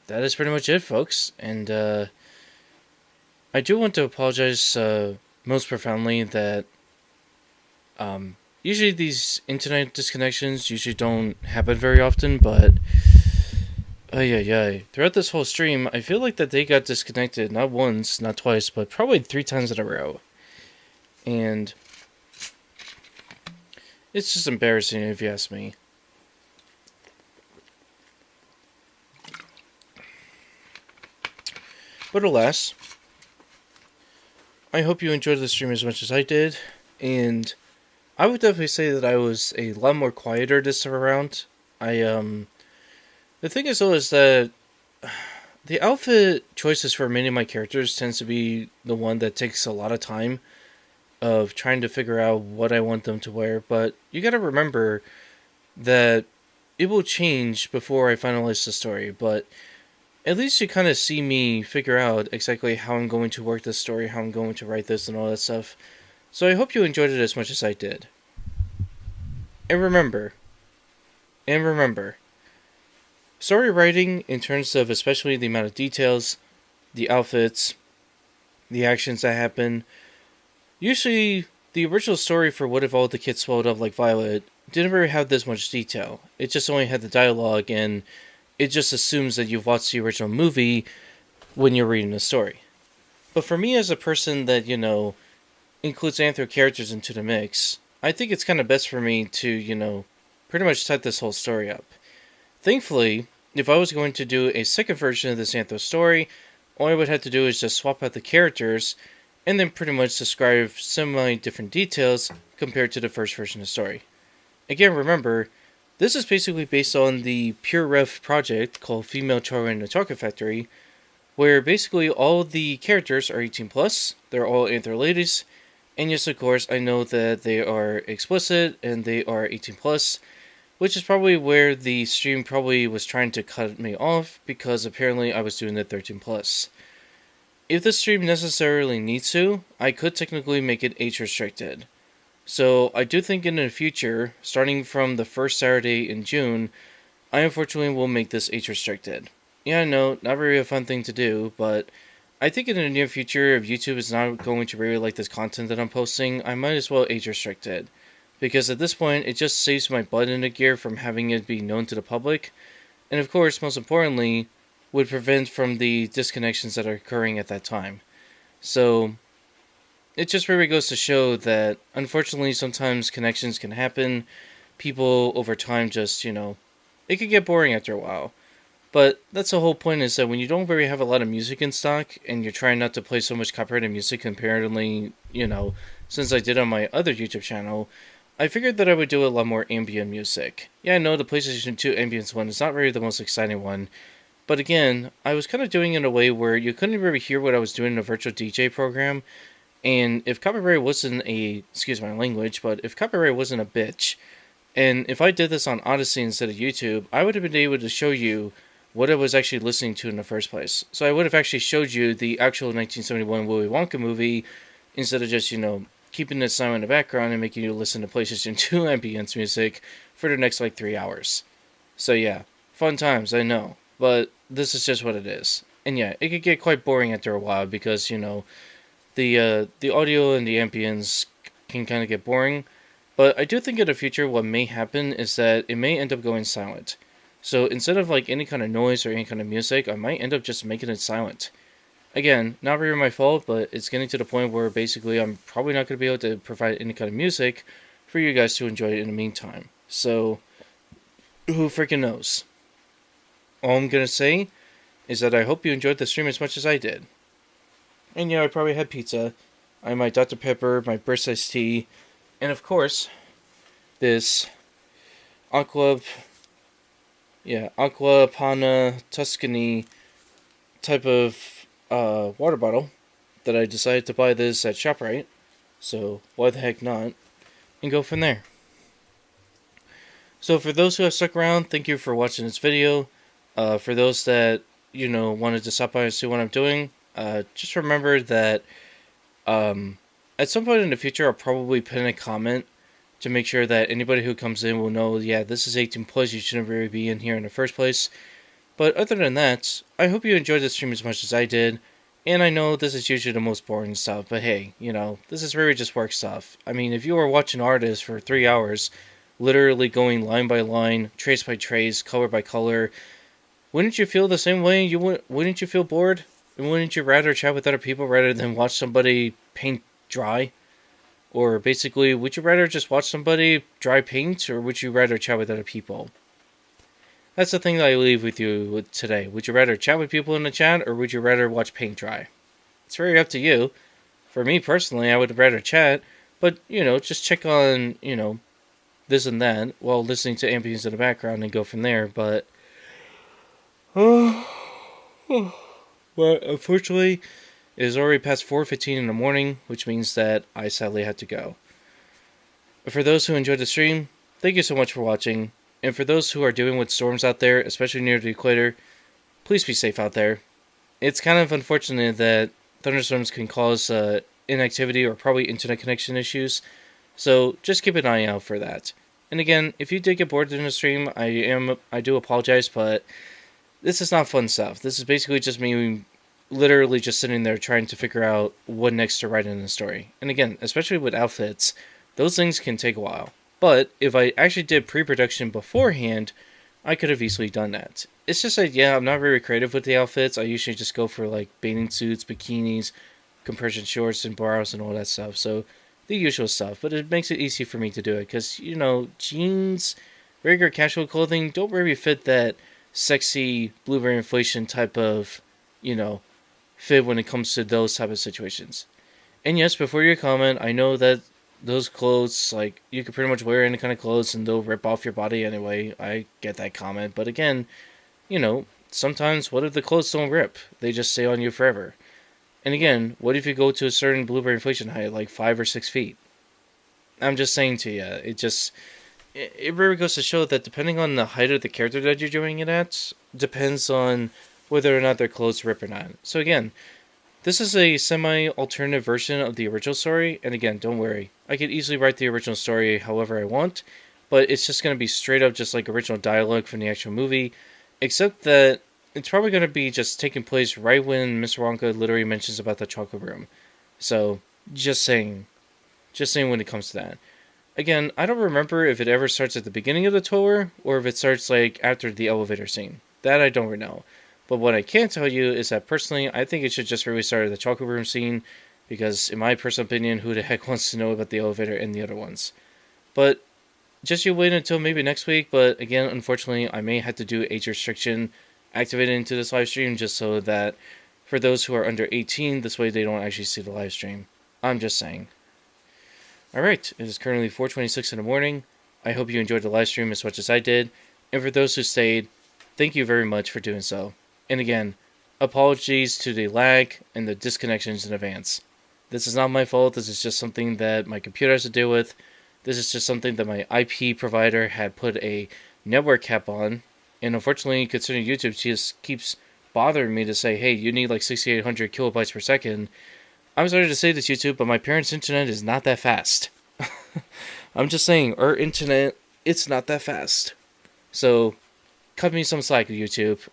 Speaker 5: that is pretty much it, folks. And I do want to apologize most profoundly that usually these internet disconnections usually don't happen very often, but throughout this whole stream, I feel like that they got disconnected not once, not twice, but probably 3 times in a row. And it's just embarrassing if you ask me. But alas, I hope you enjoyed the stream as much as I did, and I would definitely say that I was a lot more quieter this time around. The thing is though is that the outfit choices for many of my characters tends to be the one that takes a lot of time of trying to figure out what I want them to wear, but you gotta remember that it will change before I finalize the story, but at least you kind of see me figure out exactly how I'm going to work this story, how I'm going to write this and all that stuff. So I hope you enjoyed it as much as I did. And remember, story writing, in terms of especially the amount of details, the outfits, the actions that happen, usually the original story for What If All the Kids Swelled Up Like Violet didn't really have this much detail. It just only had the dialogue, and it just assumes that you've watched the original movie when you're reading the story. But for me as a person that, includes anthro characters into the mix, I think it's kind of best for me to, pretty much set this whole story up. Thankfully, if I was going to do a second version of this anthro story, all I would have to do is just swap out the characters, and then pretty much describe semi-different details compared to the first version of the story. Again, remember, this is basically based on the Pure Rev project called Female Children in the Chocolate Factory, where basically all the characters are 18+, they're all anthro ladies, and yes, of course, I know that they are explicit and they are 18+, which is probably where the stream probably was trying to cut me off, because apparently I was doing the 13+. If the stream necessarily needs to, I could technically make it age restricted. So I do think in the future, starting from the first Saturday in June, I unfortunately will make this age restricted. Yeah, I know, not really a fun thing to do, but I think in the near future, if YouTube is not going to really like this content that I'm posting, I might as well age restrict it. Because at this point, it just saves my butt in the gear from having it be known to the public, and of course, most importantly, would prevent from the disconnections that are occurring at that time. So, it just really goes to show that, unfortunately, sometimes connections can happen. People, over time, just, it can get boring after a while. But that's the whole point, is that when you don't really have a lot of music in stock, and you're trying not to play so much copyrighted music comparatively, since I did on my other YouTube channel, I figured that I would do a lot more ambient music. Yeah, I know the PlayStation 2 ambience one is not really the most exciting one, but again, I was kind of doing it in a way where you couldn't really hear what I was doing in a virtual DJ program, and if copyright wasn't excuse my language, but if copyright wasn't a bitch, and if I did this on Odyssey instead of YouTube, I would have been able to show you what I was actually listening to in the first place. So I would have actually showed you the actual 1971 Willy Wonka movie instead of just, keeping the sound in the background and making you listen to PlayStation 2 ambience music for the next, 3 hours. So yeah, fun times, I know. But this is just what it is. And yeah, it could get quite boring after a while because, the audio and the ambience can kind of get boring. But I do think in the future what may happen is that it may end up going silent. So instead of any kind of noise or any kind of music, I might end up just making it silent. Again, not really my fault, but it's getting to the point where basically I'm probably not going to be able to provide any kind of music for you guys to enjoy in the meantime. So, who freaking knows? All I'm going to say is that I hope you enjoyed the stream as much as I did. And yeah, I probably had pizza. I had my Dr. Pepper, my burst iced tea, and of course, this Aqua Panna Tuscany type of water bottle that I decided to buy this at ShopRite. So why the heck not? And go from there. So for those who have stuck around, thank you for watching this video. For those that wanted to stop by and see what I'm doing, just remember that at some point in the future I'll probably put in a comment to make sure that anybody who comes in will know, yeah, this is 18 plus, you shouldn't really be in here in the first place. But other than that, I hope you enjoyed the stream as much as I did. And I know this is usually the most boring stuff, but hey, this is really just work stuff. I mean, if you were watching artists for 3 hours, literally going line by line, trace by trace, color by color, wouldn't you feel the same way? Wouldn't you feel bored? And wouldn't you rather chat with other people rather than watch somebody paint dry? Or basically, would you rather just watch somebody dry paint, or would you rather chat with other people? That's the thing that I leave with you with today. Would you rather chat with people in the chat, or would you rather watch paint dry? It's very up to you. For me personally, I would rather chat, but, just check on, this and that, while listening to ambience in the background and go from there, but... Well, unfortunately, it is already past 4:15 in the morning, which means that I sadly have to go. But for those who enjoyed the stream, thank you so much for watching. And for those who are dealing with storms out there, especially near the equator, please be safe out there. It's kind of unfortunate that thunderstorms can cause inactivity or probably internet connection issues, so just keep an eye out for that. And again, if you did get bored during the stream, I do apologize, but this is not fun stuff. This is basically just me literally just sitting there trying to figure out what next to write in the story. And again, especially with outfits, those things can take a while. But if I actually did pre-production beforehand, I could have easily done that. It's just like, yeah, I'm not very creative with the outfits. I usually just go for bathing suits, bikinis, compression shorts, and bras and all that stuff. So the usual stuff. But it makes it easy for me to do it because, jeans, regular casual clothing don't really fit that sexy blueberry inflation type of, fit when it comes to those type of situations. And yes, before your comment, I know that those clothes, you could pretty much wear any kind of clothes and they'll rip off your body anyway. I get that comment. But again, sometimes what if the clothes don't rip? They just stay on you forever. And again, what if you go to a certain blueberry inflation height, 5 or 6 feet? I'm just saying to you, it really goes to show that depending on the height of the character that you're doing it at, depends on whether or not their clothes rip or not. So again, this is a semi-alternative version of the original story, and again, don't worry. I could easily write the original story however I want, but it's just going to be straight up just like original dialogue from the actual movie, except that it's probably going to be just taking place right when Mr. Wonka literally mentions about the chocolate room. So, just saying when it comes to that. Again, I don't remember if it ever starts at the beginning of the tour, or if it starts after the elevator scene. That I don't really know. But what I can tell you is that personally, I think it should just really start at the chocolate room scene, because in my personal opinion, who the heck wants to know about the elevator and the other ones? But just you wait until maybe next week, but again, unfortunately, I may have to do age restriction activated into this live stream just so that for those who are under 18, this way they don't actually see the live stream. I'm just saying. Alright, it is currently 4:26 in the morning. I hope you enjoyed the live stream as much as I did, and for those who stayed, thank you very much for doing so. And again, apologies to the lag and the disconnections in advance. This is not my fault, this is just something that my computer has to deal with. This is just something that my IP provider had put a network cap on, And unfortunately, considering YouTube just keeps bothering me to say, hey, you need like 6,800 kilobytes per second. I'm sorry to say this, YouTube, but my parents' internet is not that fast. I'm just saying, our internet, it's not that fast. So, cut me some slack, YouTube.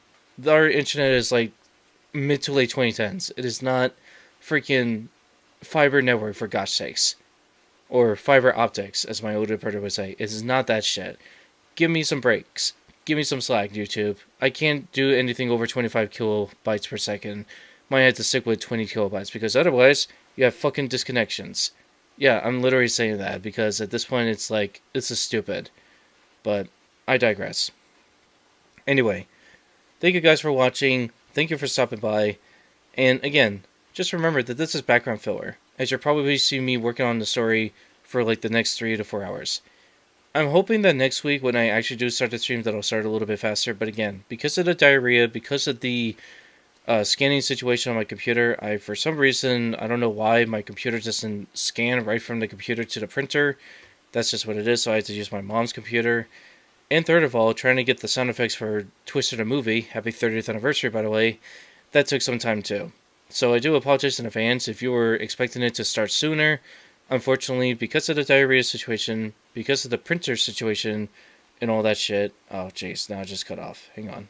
Speaker 5: Our internet is like mid to late 2010s. It is not freaking fiber network, for gosh sakes. Or fiber optics, as my older brother would say. It is not that shit. Give me some breaks. Give me some slack, YouTube. I can't do anything over 25 kilobytes per second. Might have to stick with 20 kilobytes, because otherwise, you have fucking disconnections. Yeah, I'm literally saying that, because at this point, it's like, this is stupid. But, I digress. Anyway, thank you guys for watching. Thank you for stopping by. And again, just remember that this is background filler, as you'll probably see me working on the story for like the next 3 to 4 hours. I'm hoping that next week, when I actually do start the stream, that I'll start a little bit faster. But again, because of the diarrhea, because of the scanning situation on my computer, for some reason, I don't know why, my computer doesn't scan right from the computer to the printer. That's just what it is, so I had to use my mom's computer. And third of all, trying to get the sound effects for Twister the movie, happy 30th anniversary by the way, that took some time too. So I do apologize in advance if you were expecting it to start sooner. Unfortunately, because of the diarrhea situation, because of the printer situation, and all that shit. Oh jeez, now it just cut off. Hang on.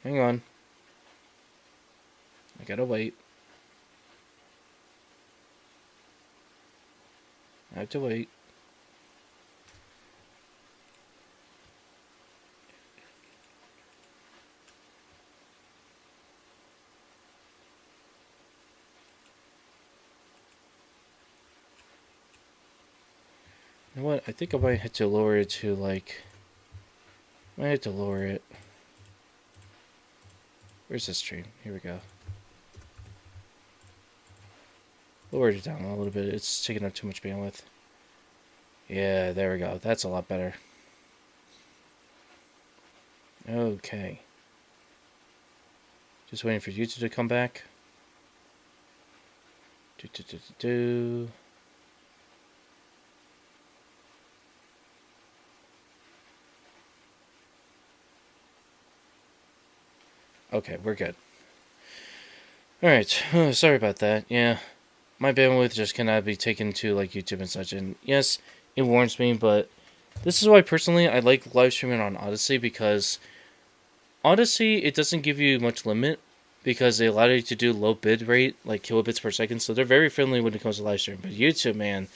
Speaker 5: Hang on. I gotta wait. I have to wait. You know what? I think I might have to lower it to like... I might have to lower it. Where's this stream? Here we go. Lower it down a little bit. It's taking up too much bandwidth. Yeah, there we go. That's a lot better. Okay. Just waiting for YouTube to come back. Okay, we're good. Alright, sorry about that. Yeah, my bandwidth just cannot be taken to like YouTube and such. And yes, it warns me, but this is why personally I like live streaming on Odyssey, because Odyssey, it doesn't give you much limit, because they allow you to do low bit rate, like kilobits per second, so they're very friendly when it comes to live stream. But YouTube, man,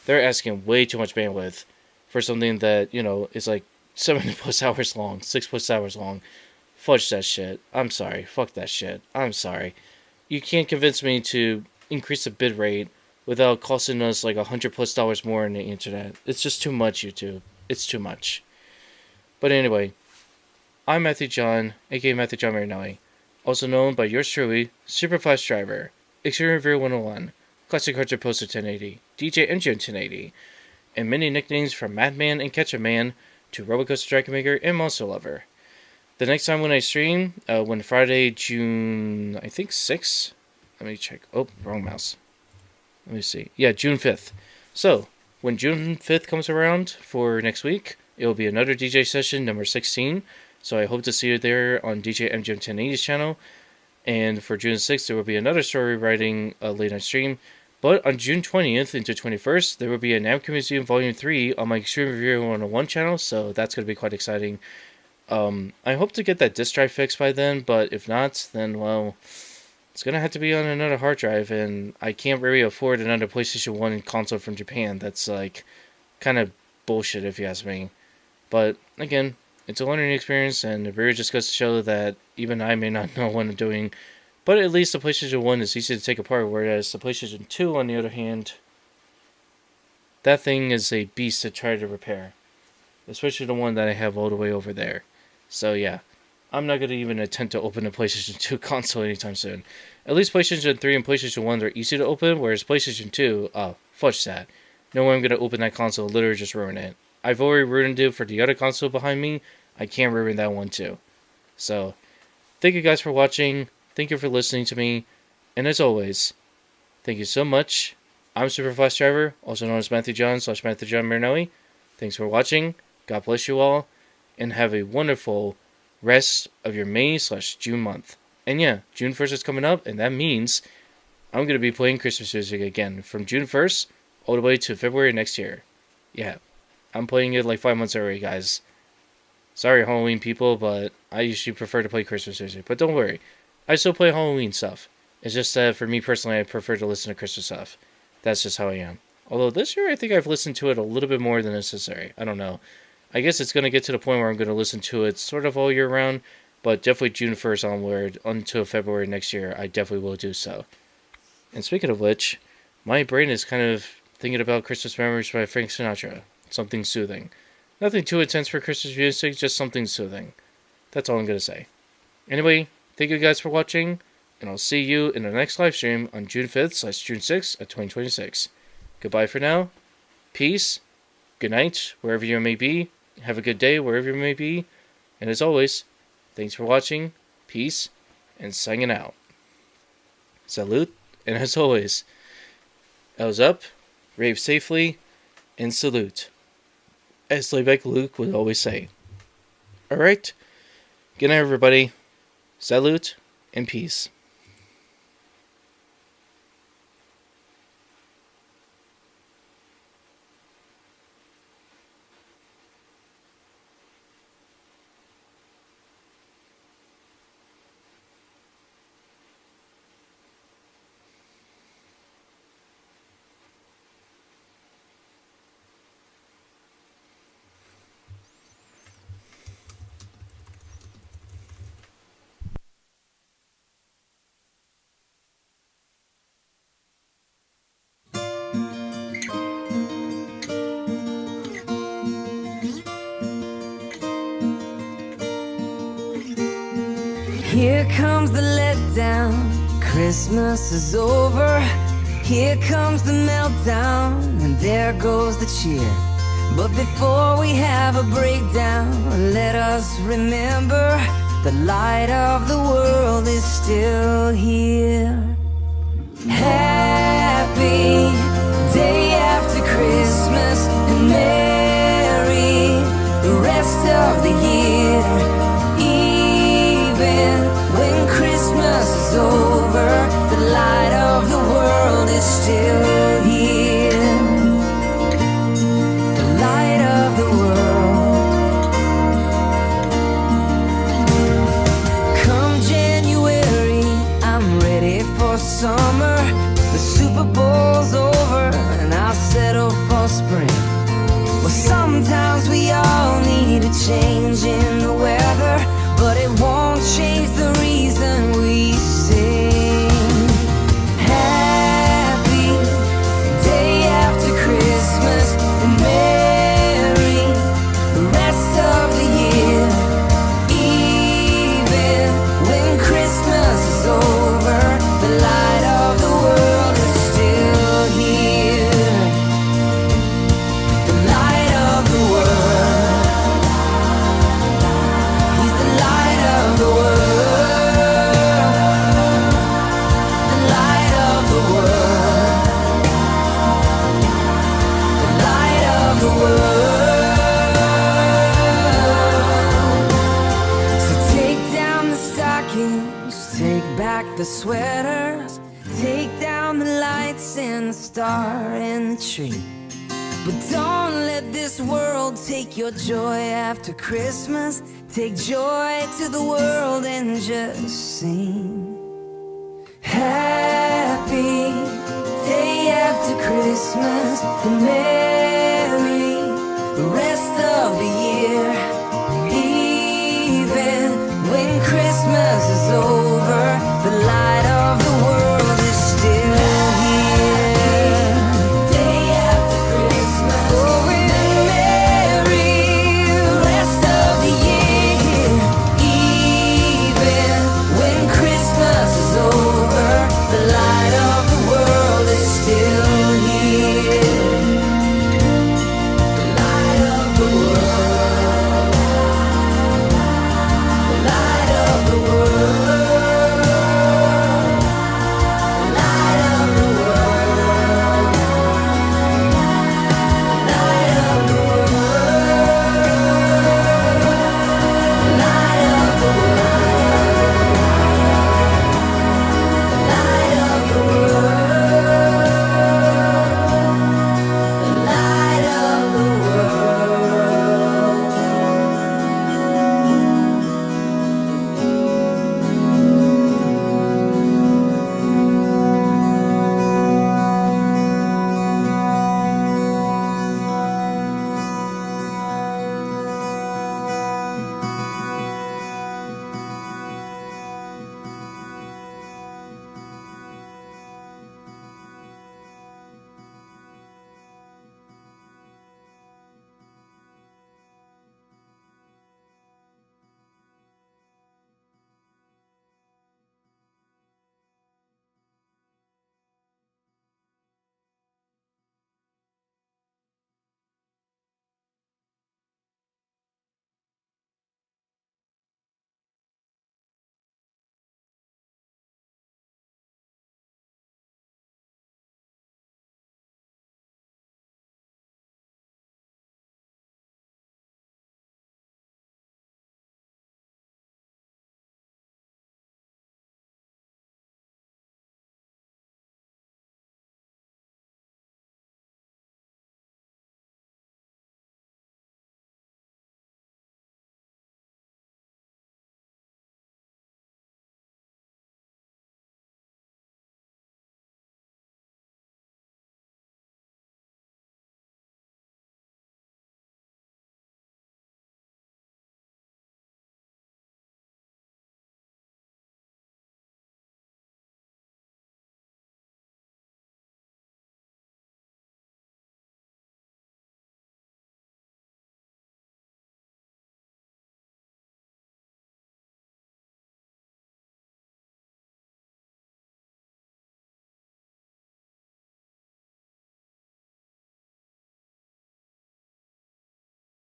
Speaker 5: they're asking way too much bandwidth for something that, you know, is like 7 plus hours long, 6 plus hours long. Fudge that shit. I'm sorry. Fuck that shit. I'm sorry. You can't convince me to increase the bit rate without costing us like $100+ more on the internet. It's just too much, YouTube. It's too much. But anyway, I'm Matthew John, aka Matthew John Marinelli, also known by yours truly, SuperFlashDriver, Extreme Review 101, Classic Hardware Poster 1080, DJ Engine 1080, and many nicknames from Madman and Ketchup-Man to Rollercoaster Dragon Maker and Monster Lover. The next time when I stream, when Friday, June, I think 6th, let me check, oh, wrong mouse, let me see, yeah, June 5th, so, when June 5th comes around for next week, it will be another DJ session, number 16, so I hope to see you there on DJ MGM 1080's channel, and for June 6th, there will be another story writing late night stream, but on June 20th into 21st, there will be a Namco Museum Volume 3 on my Extreme Review 101 channel, so that's going to be quite exciting. I hope to get that disk drive fixed by then, but if not, then, well, it's going to have to be on another hard drive, and I can't really afford another PlayStation 1 console from Japan. That's, like, kind of bullshit, if you ask me. But, again, it's a learning experience, and it really just goes to show that even I may not know what I'm doing, but at least the PlayStation 1 is easy to take apart, whereas the PlayStation 2, on the other hand, that thing is a beast to try to repair. Especially the one that I have all the way over there. So yeah, I'm not going to even attempt to open a PlayStation 2 console anytime soon. At least PlayStation 3 and PlayStation 1 are easy to open, whereas PlayStation 2, fudge that. No way I'm going to open that console, literally just ruin it. I've already ruined it for the other console behind me, I can't ruin that one too. So, thank you guys for watching, thank you for listening to me, and as always, thank you so much. I'm SuperFlashDriver, also known as Matthew John / Matthew John Marinelli. Thanks for watching, God bless you all, and have a wonderful rest of your May/June month. And yeah, June 1st is coming up, and that means I'm going to be playing Christmas music again from June 1st all the way to February next year. Yeah, I'm playing it like 5 months already, guys. Sorry, Halloween people, but I usually prefer to play Christmas music. But don't worry, I still play Halloween stuff. It's just that for me personally, I prefer to listen to Christmas stuff. That's just how I am. Although this year, I think I've listened to it a little bit more than necessary. I don't know. I guess it's going to get to the point where I'm going to listen to it sort of all year round, but definitely June 1st onward until February next year, I definitely will do so. And speaking of which, my brain is kind of thinking about Christmas Memories by Frank Sinatra. Something soothing. Nothing too intense for Christmas music, just something soothing. That's all I'm going to say. Anyway, thank you guys for watching, and I'll see you in the next live stream on June 5th/June 6th of 2026. Goodbye for now. Peace. Good night, wherever you may be. Have a good day, wherever you may be. And as always, thanks for watching. Peace. And signing out. Salute. And as always, L's up, rave safely, and salute. As Slayback Luke would always say. Alright. Good night, everybody. Salute and peace.
Speaker 6: Here comes the letdown, Christmas is over. Here comes the meltdown, and there goes the cheer. But before we have a breakdown, let us remember the light of the world is still here. Happy day after Christmas, and merry the rest of the year. Even when Christmas is over, the light of the world is still here. The light of the world. Come January, I'm ready for summer. The Super Bowl's over, and I'll settle for spring. Well, sometimes we all need a change in the weather, but it won't change the reason we sing. Happy day after Christmas, and merry the rest of the year. Even when Christmas is over, the light of the world is still here. The light of the world. He's the light of the world. The light of the world. The light of the world. So take down the stockings, take back the sweaters, take down the lights and the star and the tree. But don't let this world take your joy after Christmas. Take joy to the world and just sing. Happy day after Christmas, and merry